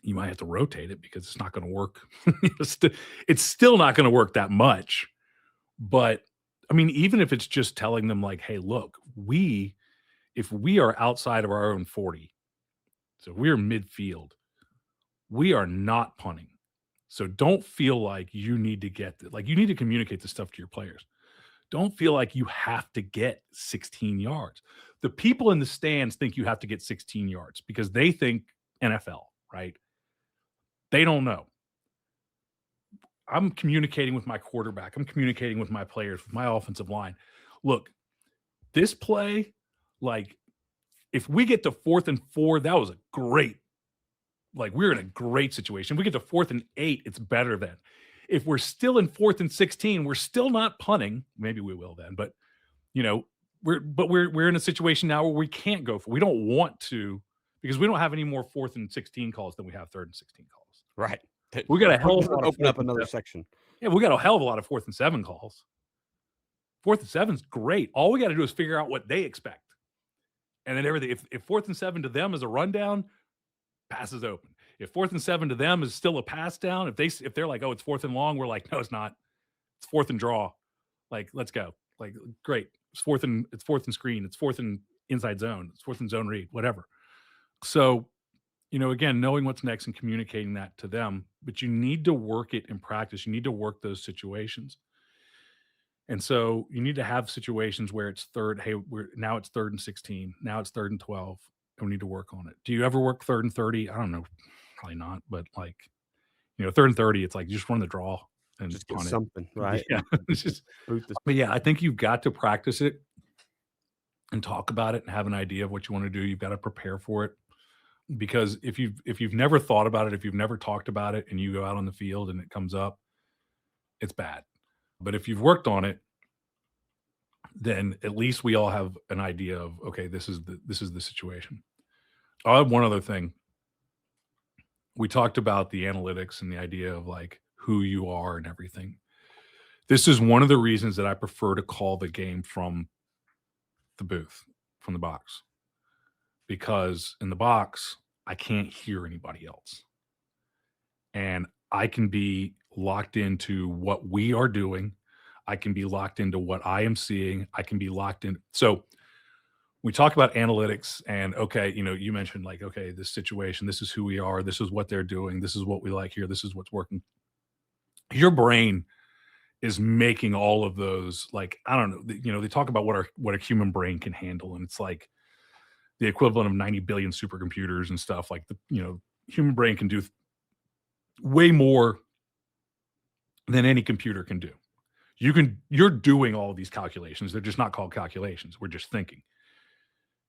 You might have to rotate it because it's not going to work. It's still not going to work that much. But even if it's just telling them, like, hey, look, if we are outside of our own 40, so we're midfield, we are not punting. So don't feel like you need to you need to communicate this stuff to your players. Don't feel like you have to get 16 yards. The people in the stands think you have to get 16 yards because they think NFL, right? They don't know. I'm communicating with my quarterback. I'm communicating with my players, with my offensive line. Look, this play, like, if we get to 4th and 4, that was a great, we're in a great situation. If we get to 4th and 8, it's better then. If we're still in 4th and 16, we're still not punting. Maybe we will then, but we're in a situation now where we can't go for. We don't want to because we don't have any more 4th and 16 calls than we have 3rd and 16 calls. Right. We got a hell of a lot of open up another section. Yeah, we got a hell of a lot of 4th and 7 calls. 4th and 7's great. All we got to do is figure out what they expect, and then everything. If 4th and 7 to them is a rundown, passes open. If 4th and 7 to them is still a pass down, if they're like, oh, it's 4th and long, we're like, no, it's not. It's 4th and draw. Like, let's go. Like, great. It's 4th and screen. It's 4th and inside zone. It's 4th and zone read. Whatever. So, again, knowing what's next and communicating that to them, but you need to work it in practice. You need to work those situations. And so you need to have situations where it's third. Hey, now it's 3rd and 16. Now it's 3rd and 12. And we need to work on it. Do you ever work 3rd and 30? I don't know. Probably not. But 3rd and 30, it's like you just run the draw and just get something, right? Yeah. But yeah, I think you've got to practice it and talk about it and have an idea of what you want to do. You've got to prepare for it. Because if you've never thought about it, if you've never talked about it and you go out on the field and it comes up, it's bad. But if you've worked on it, then at least we all have an idea of, okay, this is the situation. I'll have one other thing. We talked about the analytics and the idea of who you are and everything. This is one of the reasons that I prefer to call the game from the booth, from the box. Because in the box, I can't hear anybody else. And I can be locked into what we are doing. I can be locked into what I am seeing. I can be locked in. So we talk about analytics and, okay, you mentioned okay, this situation, this is who we are. This is what they're doing. This is what we like here. This is what's working. Your brain is making all of those, I don't know, they talk about what a human brain can handle. And it's the equivalent of 90 billion supercomputers and stuff. Human brain can do way more than any computer can do. You're doing all of these calculations. They're just not called calculations. We're just thinking.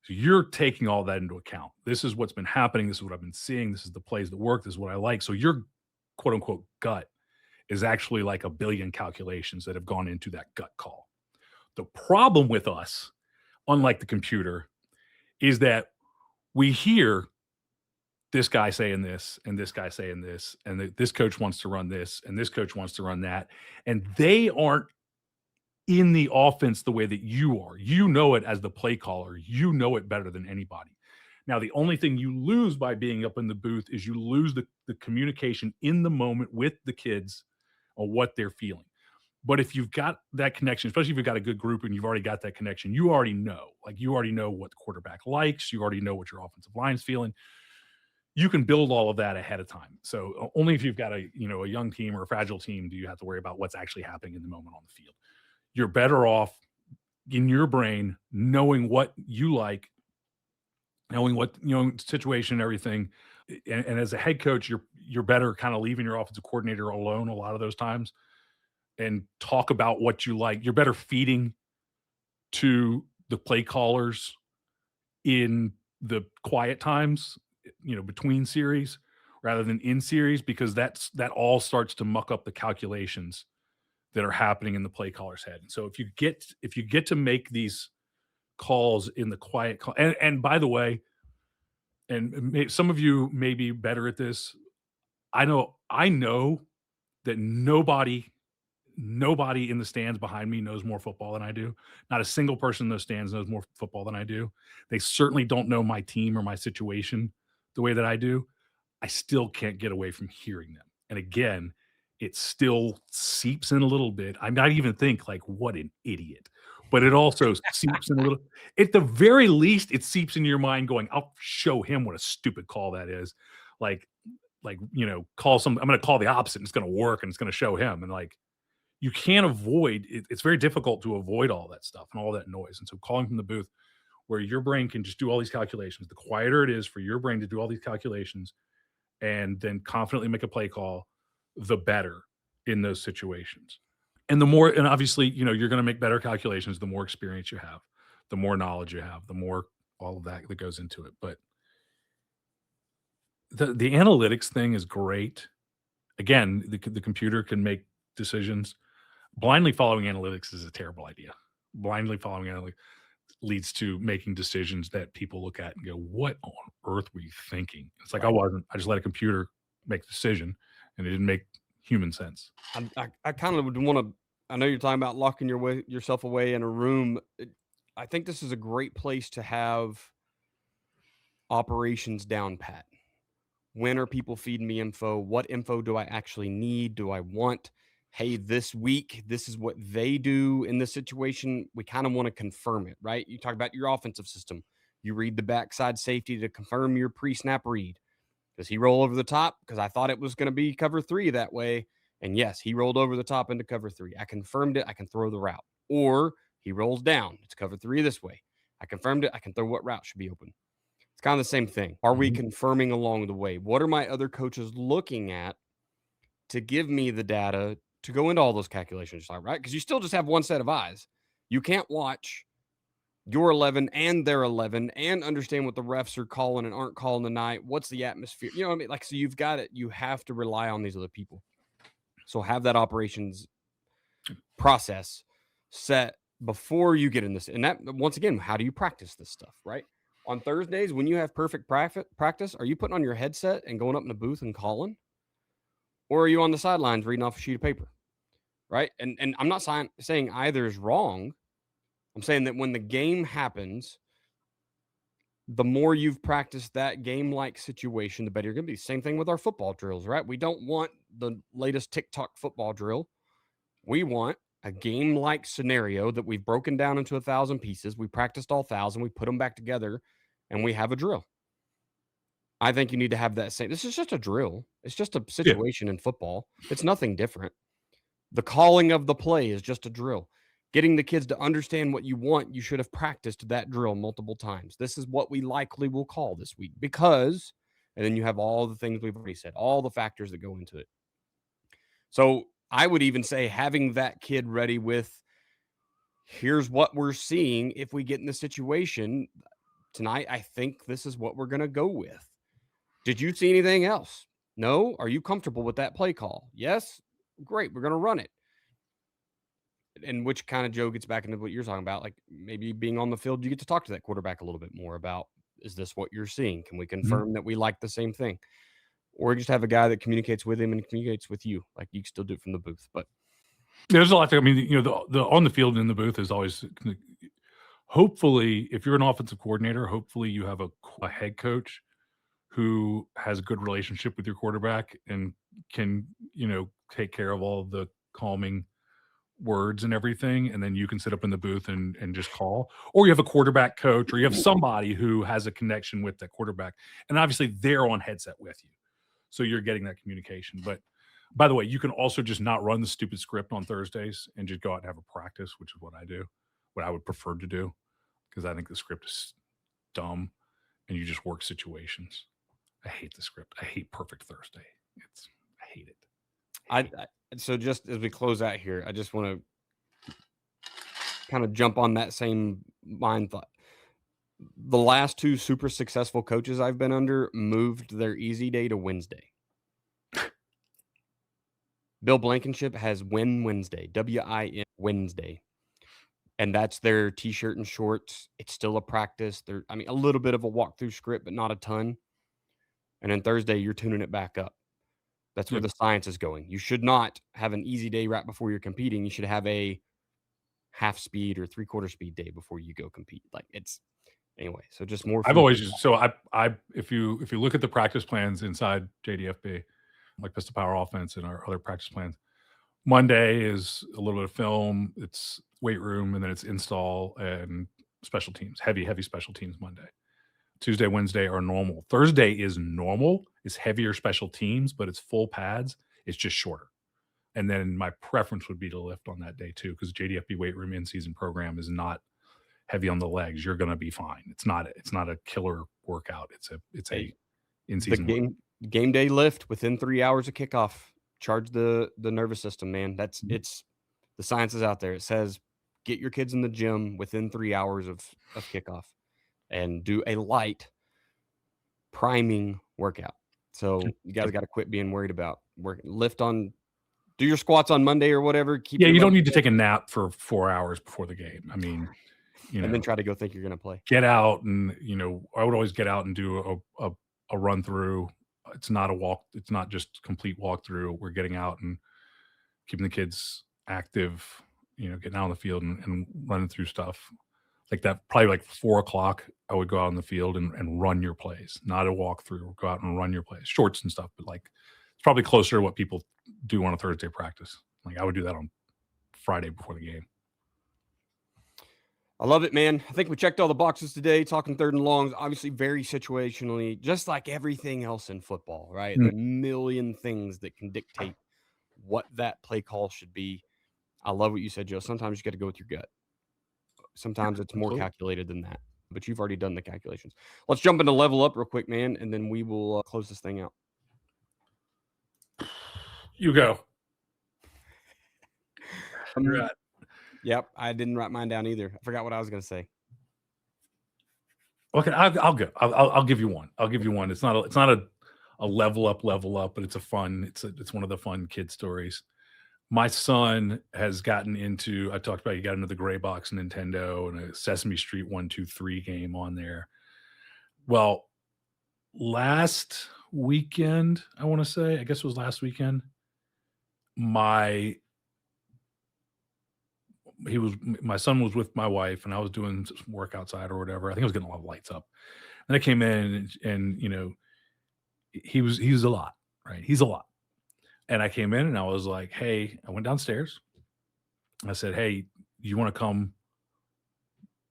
So you're taking all that into account. This is what's been happening. This is what I've been seeing. This is the plays that work. This is what I like. So your quote unquote gut is actually like a billion calculations that have gone into that gut call. The problem with us, unlike the computer, is that we hear this guy saying this and this guy saying this, and this coach wants to run this and this coach wants to run that, and they aren't in the offense the way that you are. You know it as the play caller. You know it better than anybody. Now, the only thing you lose by being up in the booth is you lose the communication in the moment with the kids on what they're feeling. But if you've got that connection, especially if you've got a good group and you've already got that connection, you already know. You already know what the quarterback likes. You already know what your offensive line is feeling. You can build all of that ahead of time. So only if you've got a young team or a fragile team do you have to worry about what's actually happening in the moment on the field. You're better off in your brain knowing what you like, knowing what situation and everything. And as a head coach, you're better kind of leaving your offensive coordinator alone a lot of those times and talk about what you like. You're better feeding to the play callers in the quiet times, between series rather than in series, because that all starts to muck up the calculations that are happening in the play caller's head. And so if you get to make these calls in the quiet call, and by the way, and some of you may be better at this. I know that nobody in the stands behind me knows more football than I do. Not a single person in those stands knows more football than I do. They certainly don't know my team or my situation the way that I do. I still can't get away from hearing them. And again, it still seeps in a little bit. I might even think what an idiot. but it also seeps in a little. At the very least, it seeps into your mind going, I'll show him what a stupid call that is. Like, call some, I'm going to call the opposite and it's going to work and it's going to show him. And like, you can't avoid it. It's very difficult to avoid all that stuff and all that noise. And so calling from the booth where your brain can just do all these calculations, the quieter it is for your brain to do all these calculations and then confidently make a play call, the better in those situations. And the more, and obviously, you're going to make better calculations the more experience you have, the more knowledge you have, the more all of that goes into it. But the analytics thing is great. Again, the computer can make decisions. Blindly following analytics is a terrible idea. Blindly following analytics leads to making decisions that people look at and go, what on earth were you thinking? It's like, I just let a computer make the decision and it didn't make human sense. I kind of would want to, I know you're talking about locking yourself away in a room. I think this is a great place to have operations down pat. When are people feeding me info? What info do I actually need? Do I want? Hey, this week, this is what they do in this situation. We kind of want to confirm it, right? You talk about your offensive system. You read the backside safety to confirm your pre-snap read. Does he roll over the top? Because I thought it was going to be cover 3 that way. And yes, he rolled over the top into cover 3. I confirmed it. I can throw the route. Or he rolls down. It's cover 3 this way. I confirmed it. I can throw what route should be open. It's kind of the same thing. Are we confirming along the way? What are my other coaches looking at to give me the data to go into all those calculations, right? Because you still just have one set of eyes. You can't watch your 11 and their 11 and understand what the refs are calling and aren't calling tonight. What's the atmosphere? You know what I mean? Like, so you've got it. You have to rely on these other people. So have that operations process set before you get in this. And that, once again, how do you practice this stuff, right? On Thursdays, when you have perfect practice, are you putting on your headset and going up in the booth and calling? Or are you on the sidelines reading off a sheet of paper, right? And I'm not saying either is wrong. I'm saying that when the game happens, the more you've practiced that game-like situation, the better you're going to be. Same thing with our football drills, right? We don't want the latest TikTok football drill. We want a game-like scenario that we've broken down into 1,000 pieces. We practiced all 1,000. We put them back together, and we have a drill. I think you need to have that same. This is just a drill. It's just a situation in football. It's nothing different. The calling of the play is just a drill. Getting the kids to understand what you want, you should have practiced that drill multiple times. This is what we likely will call this week because, and then you have all the things we've already said, all the factors that go into it. So I would even say having that kid ready with, here's what we're seeing if we get in the situation tonight. I think this is what we're going to go with. Did you see anything else? No? Are you comfortable with that play call? Yes? Great. We're going to run it. And which kind of, Joe, gets back into what you're talking about. Like maybe being on the field, you get to talk to that quarterback a little bit more about, is this what you're seeing? Can we confirm that we like the same thing? Or just have a guy that communicates with him and communicates with you. Like you can still do it from the booth. But there's a lot. I mean, the on the field and in the booth is always, hopefully, if you're an offensive coordinator, hopefully you have a head coach who has a good relationship with your quarterback and can, take care of all of the calming words and everything. And then you can sit up in the booth and just call, or you have a quarterback coach, or you have somebody who has a connection with that quarterback. And obviously they're on headset with you. So you're getting that communication. But by the way, you can also just not run the stupid script on Thursdays and just go out and have a practice, which is what I do, what I would prefer to do, because I think the script is dumb and you just work situations. I hate the script. I hate Perfect Thursday. I hate it. So just as we close out here, I just want to kind of jump on that same mind thought. The last 2 super successful coaches I've been under moved their easy day to Wednesday. Bill Blankenship has Win Wednesday, WIN Wednesday. And that's their t-shirt and shorts. It's still a practice. A little bit of a walkthrough script, but not a ton. And then Thursday, you're tuning it back up. That's where the science is going. You should not have an easy day right before you're competing. You should have a half speed or 3/4 speed day before you go compete. Like it's anyway. So just more. I've always used, so I if you look at the practice plans inside JDFB, like Pistol Power Offense and our other practice plans, Monday is a little bit of film. It's weight room, and then it's install and special teams. Heavy special teams Monday. Tuesday, Wednesday are normal. Thursday is normal. It's heavier special teams, but it's full pads. It's just shorter. And then my preference would be to lift on that day too, because JDFB weight room in-season program is not heavy on the legs. You're going to be fine. It's not a killer workout. It's a in-season game day lift within 3 hours of kickoff. Charge the nervous system, man. That's it's the science is out there. It says get your kids in the gym within 3 hours of kickoff and do a light priming workout. So you guys got to quit being worried about do your squats on Monday or whatever. You don't need to take a nap for 4 hours before the game. I mean, and then try to go think you're going to play. Get out and, I would always get out and do a run through. It's not a walk. It's not just complete walkthrough. We're getting out and keeping the kids active, getting out on the field and running through stuff like that. Probably like 4 o'clock, I would go out in the field and run your plays, not a walkthrough. Go out and run your plays, shorts and stuff. But like, it's probably closer to what people do on a Thursday practice. Like I would do that on Friday before the game. I love it, man. I think we checked all the boxes today, talking third and longs, obviously very situationally, just like everything else in football, right? The million things that can dictate what that play call should be. I love what you said, Joe. Sometimes you got to go with your gut. Sometimes it's more calculated than that, but you've already done the calculations. Let's jump into level up real quick, man, and then we will close this thing out. You go. You're at. Yep, I didn't write mine down either. I forgot what I was going to say. Okay, I'll go. I'll give you one. I'll give you one. It's not a level up, but it's a fun. It's one of the fun kid stories. My son has gotten into. I talked about he got into the gray box Nintendo and a Sesame Street 1, 2, 3 game on there. Well, last weekend, I want to say, I guess it was last weekend. My son was with my wife and I was doing some work outside or whatever. I think I was getting a lot of lights up. And I came in and he was a lot, right? He's a lot. And I came in and I was like, hey, I went downstairs. I said, hey, you want to come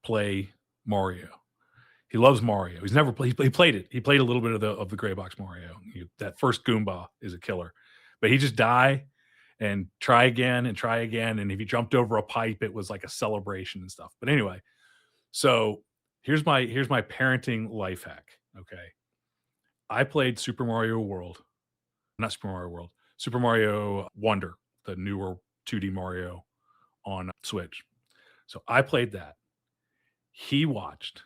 play Mario? He loves Mario. He's never played. He played it. He played a little bit of the gray box Mario. That first Goomba is a killer, but he just die and try again. And if he jumped over a pipe, it was like a celebration and stuff. But anyway, so here's my parenting life hack. Okay. I played Super Mario Wonder, the newer 2D Mario on Switch. So I played that. He watched.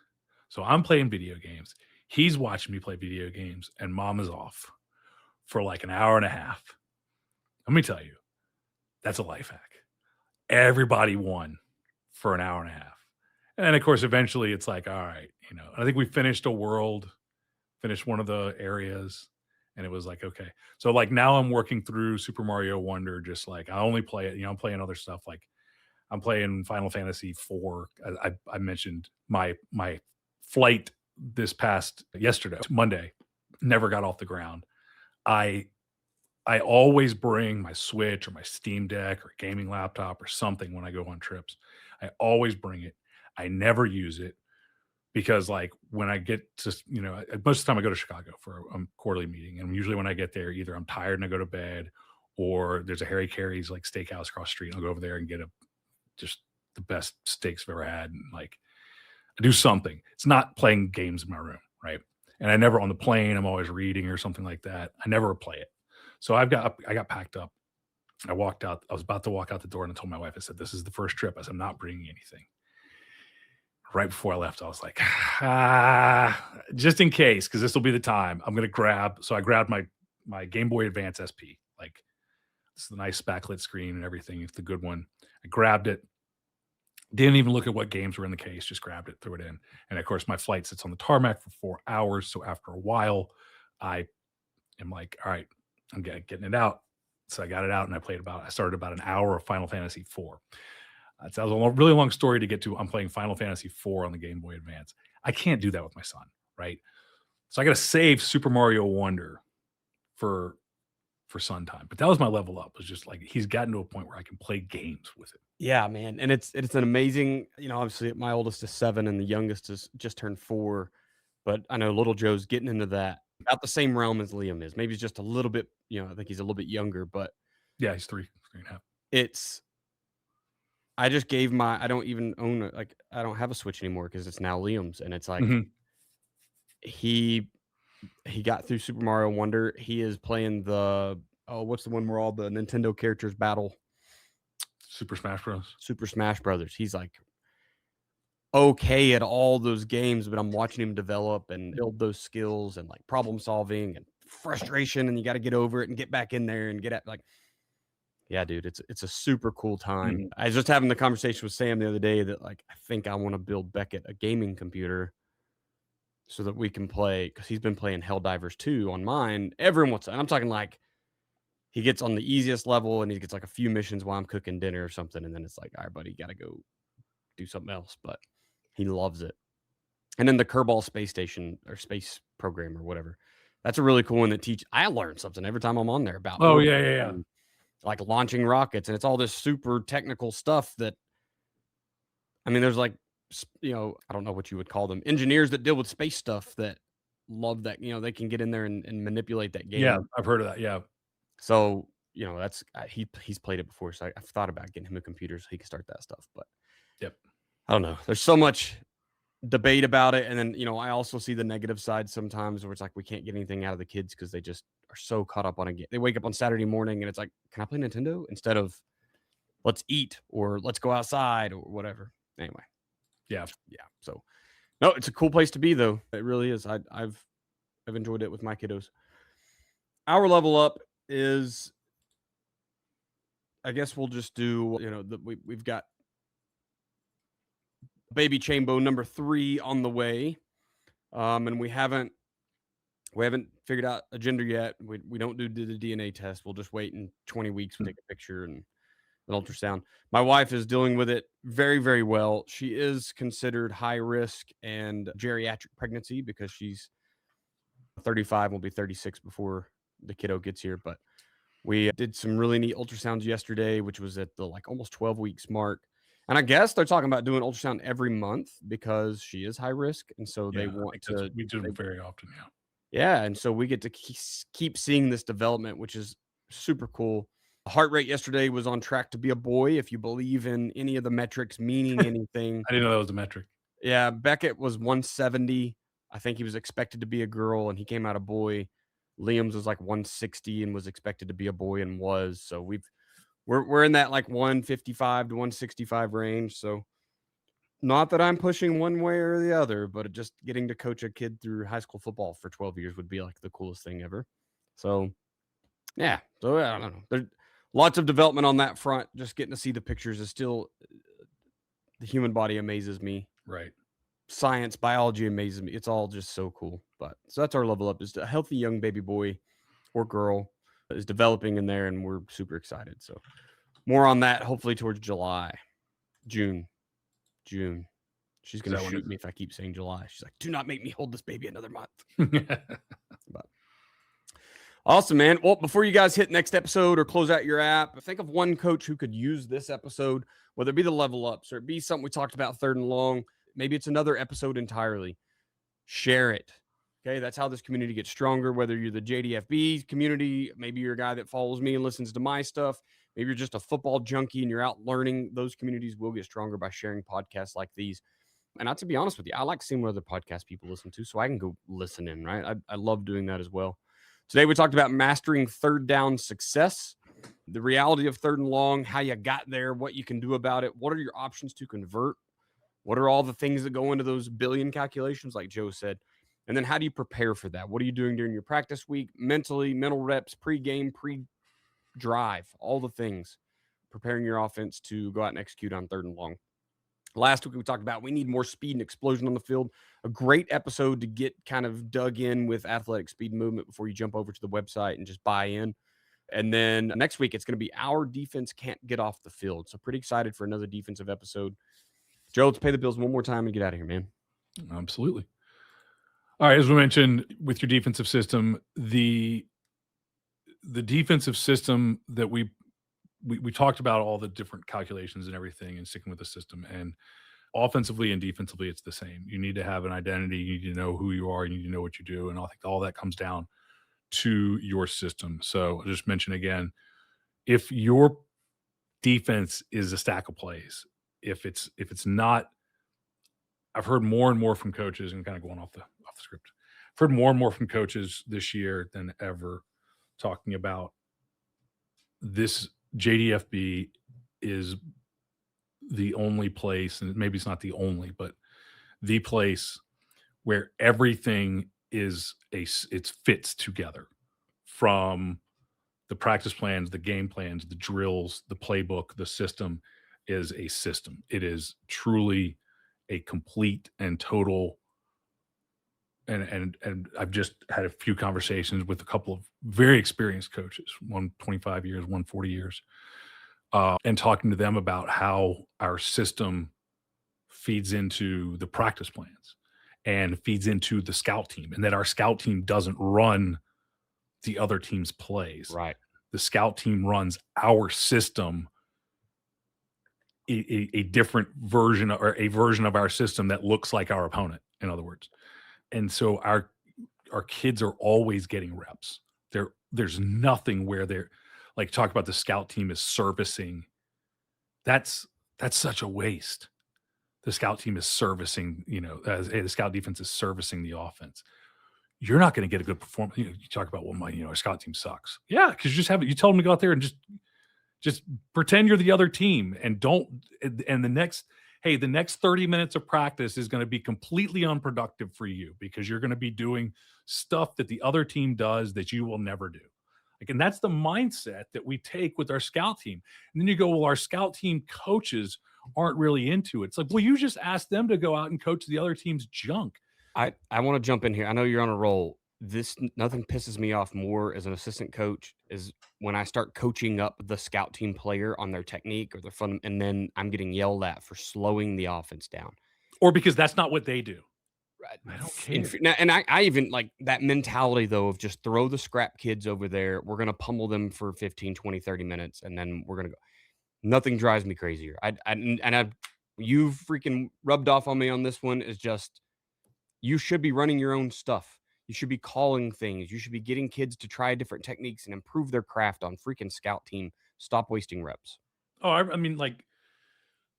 So I'm playing video games. He's watching me play video games and mom is off for like an hour and a half. Let me tell you, that's a life hack. Everybody won for an hour and a half. And of course, eventually it's like, all right, I think we finished finished one of the areas and it was like, okay. So like now I'm working through Super Mario Wonder, just like I only play it, I'm playing other stuff. Like I'm playing Final Fantasy IV. I mentioned my flight this past Monday, never got off the ground. I always bring my Switch or my Steam Deck or gaming laptop or something when I go on trips. I always bring it. I never use it because like when I get to, most of the time I go to Chicago for a quarterly meeting. And usually when I get there, either I'm tired and I go to bed or there's a Harry Carey's like steakhouse across the street. And I'll go over there and get just the best steaks I've ever had. And like I do something. It's not playing games in my room. Right. And I never on the plane, I'm always reading or something like that. I never play it. So I got packed up. I walked out. I was about to walk out the door and I told my wife, I said, this is the first trip. I said, I'm not bringing anything. Right before I left, I was like, just in case, because this will be the time I'm going to grab. So I grabbed my Game Boy Advance SP. Like this is the nice backlit screen and everything. It's the good one. I grabbed it. Didn't even look at what games were in the case. Just grabbed it, threw it in. And of course, my flight sits on the tarmac for 4 hours. So after a while, I am like, all right, I'm getting it out. So I got it out and I started about an hour of Final Fantasy IV. That was a really long story to get to. I'm playing Final Fantasy IV on the Game Boy Advance. I can't do that with my son, right? So I got to save Super Mario Wonder for for sun time. But that was my level up. It's just like he's gotten to a point where I can play games with it. Yeah, man. And it's an amazing, obviously my oldest is 7 and the youngest is just turned 4. But I know little Joe's getting into that about the same realm as Liam is. Maybe he's just a little bit, I think he's a little bit younger, but yeah, he's 3.5. I just gave I don't even own I don't have a Switch anymore because it's now Liam's, and it's like he got through Super Mario Wonder. He is playing what's the one where all the Nintendo characters battle? Super Smash Bros. Super Smash Brothers. He's like okay at all those games, but I'm watching him develop and build those skills and like problem solving and frustration, and you got to get over it and get back in there and get at yeah, dude, it's a super cool time. I was just having the conversation with Sam the other day that I think I want to build Beckett a gaming computer so that we can play, because he's been playing Helldivers 2 on mine. Everyone wants, and I'm talking he gets on the easiest level and he gets a few missions while I'm cooking dinner or something, and then it's like, all right, buddy, you got to go do something else. But he loves it. And then the Kerbal Space Station or Space Program or whatever. That's a really cool one that I learn something every time I'm on there about. Oh yeah. Like launching rockets, and it's all this super technical stuff that, there's I don't know what you would call them, engineers that deal with space stuff that love that, they can get in there and manipulate that game. Yeah, I've heard of that. Yeah. So, that's, he's played it before. So I've thought about getting him a computer so he can start that stuff, but yep. I don't know. There's so much debate about it. And then, I also see the negative side sometimes where it's like, we can't get anything out of the kids because they just are so caught up on a game. They wake up on Saturday morning and it's like, can I play Nintendo instead of let's eat or let's go outside or whatever. Anyway. Yeah. So no, it's a cool place to be though. It really is. I've enjoyed it with my kiddos. Our level up is, I guess we'll just do, we've got baby Chambo number 3 on the way. And we haven't figured out a gender yet. We don't do the DNA test. We'll just wait in 20 weeks. We'll take a picture and an ultrasound. My wife is dealing with it very, very well. She is considered high risk and geriatric pregnancy because she's 35, will be 36 before the kiddo gets here. But we did some really neat ultrasounds yesterday, which was at the almost 12 weeks mark. And I guess they're talking about doing ultrasound every month because she is high risk. And so they want to. We do them very often. Yeah. Yeah. And so we get to keep seeing this development, which is super cool. The heart rate yesterday was on track to be a boy, if you believe in any of the metrics meaning anything. I didn't know that was a metric. Yeah. Beckett was 170. I think he was expected to be a girl and he came out a boy. Liam's was 160 and was expected to be a boy and was. So we're in that 155 to 165 range. So not that I'm pushing one way or the other, but just getting to coach a kid through high school football for 12 years would be the coolest thing ever. So yeah. So I don't know. There's lots of development on that front. Just getting to see the pictures is still, the human body amazes me. Right. Science, biology amazes me. It's all just so cool. But so that's our level up, is a healthy young baby boy or girl is developing in there, and we're super excited. So more on that hopefully towards June. She's gonna shoot me if I keep saying July. She's like, do not make me hold this baby another month. But awesome, man. Well, before you guys hit next episode or close out your app, think of one coach who could use this episode, whether it be the level ups or it be something we talked about third and long. Maybe it's another episode entirely. Share it. Okay, that's how this community gets stronger. Whether you're the JDFB community, maybe you're a guy that follows me and listens to my stuff. Maybe you're just a football junkie and you're out learning. Those communities will get stronger by sharing podcasts like these. And to be honest with you, I like seeing what other podcast people listen to so I can go listen in, right? I love doing that as well. Today, we talked about mastering third down success, the reality of third and long, how you got there, what you can do about it. What are your options to convert? What are all the things that go into those billion calculations, like Joe said? And then how do you prepare for that? What are you doing during your practice week, mentally, mental reps, pre-game, pre-drive, all the things, preparing your offense to go out and execute on third and long. Last week, we talked about we need more speed and explosion on the field. A great episode to get kind of dug in with athletic speed and movement before you jump over to the website and just buy in. And then next week, it's going to be our defense can't get off the field. So pretty excited for another defensive episode. Joe, let's pay the bills one more time and get out of here, man. Absolutely. All right. As we mentioned with your defensive system, the the defensive system that we talked about all the different calculations and everything and sticking with the system, and offensively and defensively, it's the same. You need to have an identity. You need to know who you are. You need to know what you do. And I think all that comes down to your system. So I'll just mention again, if your defense is a stack of plays, if it's not, I've heard more and more from coaches, and kind of going off the script, I've heard more and more from coaches this year than ever talking about this. JDFB is the only place, and maybe it's not the only, but the place where everything it fits together, from the practice plans, the game plans, the drills, the playbook, the system is a system. It is truly a complete and total. And I've just had a few conversations with a couple of very experienced coaches, one 25 years, one 40 years, and talking to them about how our system feeds into the practice plans and feeds into the scout team, and that our scout team doesn't run the other team's plays. Right. The scout team runs our system, a different version, or a version of our system that looks like our opponent, in other words. And so our kids are always getting reps. There's nothing where they're like, talk about the scout team is servicing. That's such a waste. The scout team is servicing, the scout defense is servicing the offense. You're not going to get a good performance. You talk about, well, our scout team sucks. Yeah, because you tell them to go out there and just pretend you're the other team, and the next 30 minutes of practice is going to be completely unproductive for you, because you're going to be doing stuff that the other team does that you will never do. And that's the mindset that we take with our scout team. And then you go, well, our scout team coaches aren't really into it. It's like, well, you just ask them to go out and coach the other team's junk. I want to jump in here. I know you're on a roll. Nothing pisses me off more as an assistant coach is when I start coaching up the scout team player on their technique or their fun, and then I'm getting yelled at for slowing the offense down. Or because that's not what they do. Right. I don't care. And I even like that mentality, though, of just throw the scrap kids over there. We're going to pummel them for 15, 20, 30 minutes, and then we're going to go. Nothing drives me crazier. You've freaking rubbed off on me on this one, is just, you should be running your own stuff. You should be calling things. You should be getting kids to try different techniques and improve their craft on freaking scout team. Stop wasting reps. Oh, I mean, like,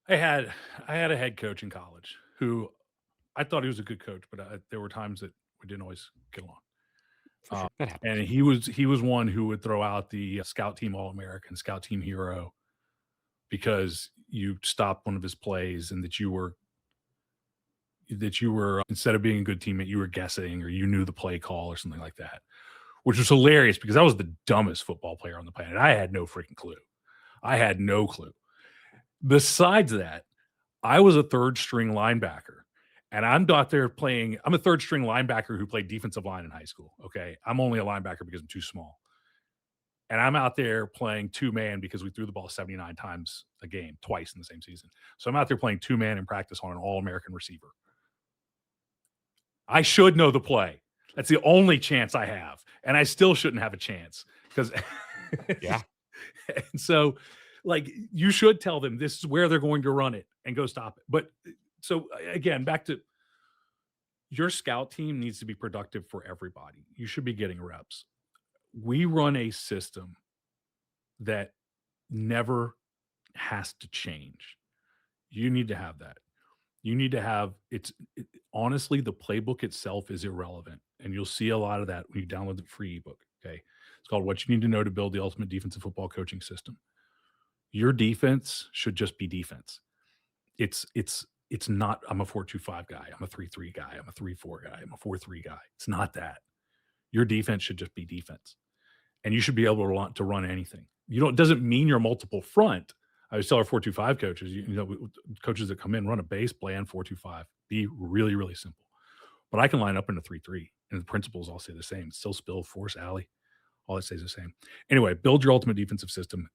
I had a head coach in college who I thought he was a good coach, but there were times that we didn't always get along. For sure. That happens. And he was one who would throw out the scout team All-American, scout team hero, because you stopped one of his plays, and that you were, instead of being a good teammate, you were guessing, or you knew the play call or something like that, which was hilarious because I was the dumbest football player on the planet. I had no freaking clue. I had no clue. Besides that, I was a third string linebacker, and I'm out there playing. I'm a third string linebacker who played defensive line in high school. Okay. I'm only a linebacker because I'm too small. And I'm out there playing 2-man because we threw the ball 79 times a game, twice in the same season. So I'm out there playing 2-man in practice on an All-American receiver. I should know the play. That's the only chance I have. And I still shouldn't have a chance because, yeah. And so, like, you should tell them this is where they're going to run it and go stop it. But so, again, back to your scout team needs to be productive for everybody. You should be getting reps. We run a system that never has to change. You need to have that. You need to have honestly, the playbook itself is irrelevant. And you'll see a lot of that when you download the free ebook. Okay. It's called What You Need to Know to Build the Ultimate Defensive Football Coaching System. Your defense should just be defense. It's not, I'm a 4-2-5 guy. I'm a 3-3 guy. I'm a 3-4 guy. I'm a 4-3 guy. It's not that. Your defense should just be defense. And you should be able to run anything. It doesn't mean you're multiple front. I always tell our 4-2-5 coaches, coaches that come in, run a base bland 4-2-5. Be really, really simple. But I can line up in a 3-3, and the principles all say the same. Still, spill, force, alley, all that stays the same. Anyway, build your ultimate defensive system.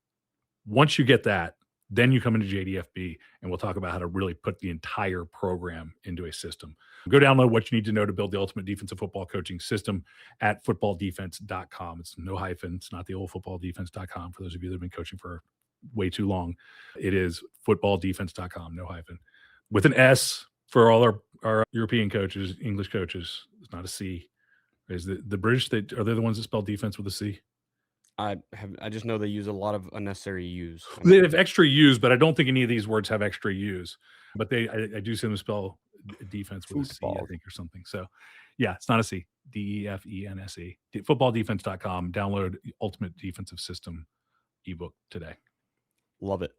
Once you get that, Then you come into JDFB, and we'll talk about how to really put the entire program into a system. Go download what you need to know to build the ultimate defensive football coaching system at footballdefense.com. It's no hyphen. It's not the old footballdefense.com for those of you that have been coaching for way too long. It is footballdefense.com, no hyphen. With an S for all our European coaches, English coaches. It's not a C. Is the British, are they the ones that spell defense with a C? I just know they use a lot of unnecessary U's. They have extra U's, but I don't think any of these words have extra U's. But I do see them spell defense with Football. a C, I think, or something. So, yeah, it's not a C. DEFENSE. Footballdefense.com. Download the Ultimate Defensive System ebook today. Love it.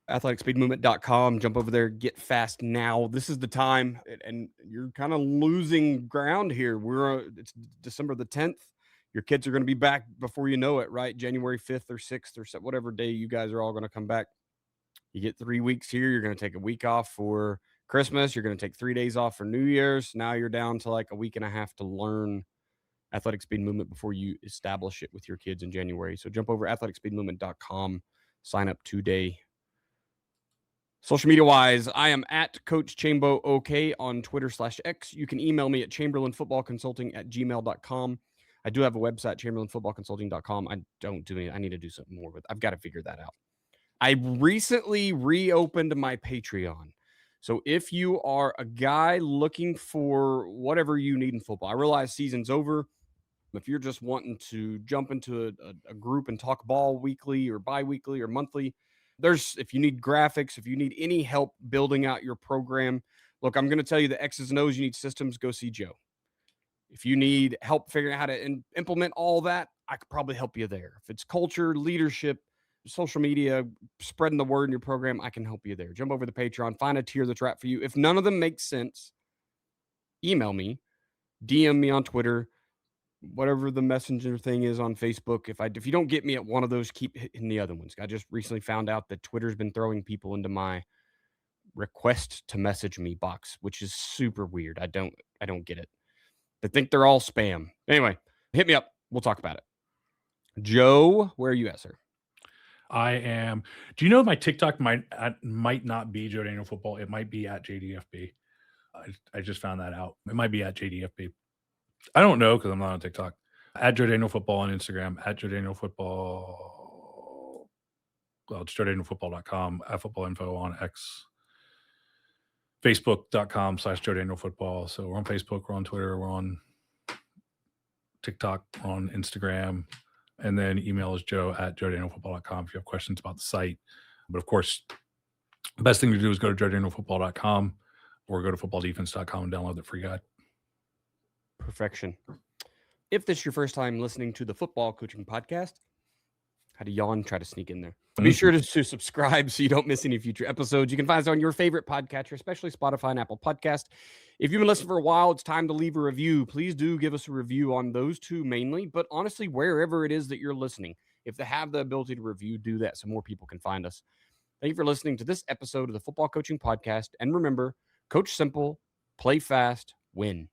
athleticspeedmovement.com. Jump over there. Get fast now. This is the time, and you're kind of losing ground here. It's December the 10th. Your kids are going to be back before you know it, right? January 5th or 6th or whatever day you guys are all going to come back. You get 3 weeks here. You're going to take a week off for Christmas. You're going to take 3 days off for New Year's. Now you're down to like a week and a half to learn athletic speed movement before you establish it with your kids in January. So jump over athleticspeedmovement.com. Sign up today. Social media wise, I am at Coach Chambo OK on Twitter/X. You can email me at chamberlainfootballconsulting@gmail.com. I do have a website, chamberlainfootballconsulting.com. I don't do it. I need to do something more with. I've got to figure that out. I recently reopened my Patreon. So if you are a guy looking for whatever you need in football, I realize season's over. If you're just wanting to jump into a group and talk ball weekly or bi-weekly or monthly, if you need graphics, if you need any help building out your program, look, I'm going to tell you the X's and O's, you need systems, go see Joe. If you need help figuring out how to implement all that, I could probably help you there. If it's culture, leadership, social media, spreading the word in your program, I can help you there. Jump over to Patreon, find a tier that's right for you. If none of them make sense, email me, DM me on Twitter, whatever the messenger thing is on Facebook. If you don't get me at one of those, keep hitting the other ones. I just recently found out that Twitter's been throwing people into my request to message me box, which is super weird. I don't get it. They think they're all spam. Anyway, hit me up. We'll talk about it. Joe, where are you at, sir? I am. Do you know my TikTok might not be Joe Daniel Football? It might be at JDFB. I just found that out. It might be at JDFB. I don't know because I'm not on TikTok. At Joe Daniel Football on Instagram. At Joe Daniel Football. Well, it's JoeDanielFootball.com. At Football Info on X. Facebook.com/Joe Daniel Football. So we're on Facebook, we're on Twitter, we're on TikTok, we're on Instagram, and then email is joe@JoeDanielFootball.com if you have questions about the site. But of course, the best thing to do is go to JoeDanielFootball.com or go to footballdefense.com and download the free guide. Perfection. If this is your first time listening to the Football Coaching Podcast, had a yawn, try to sneak in there. Be sure to subscribe so you don't miss any future episodes. You can find us on your favorite podcatcher, especially Spotify and Apple Podcast. If you've been listening for a while, it's time to leave a review. Please do give us a review on those two mainly, but honestly, wherever it is that you're listening, if they have the ability to review, do that so more people can find us. Thank you for listening to this episode of the Football Coaching Podcast. And remember, coach simple, play fast, win.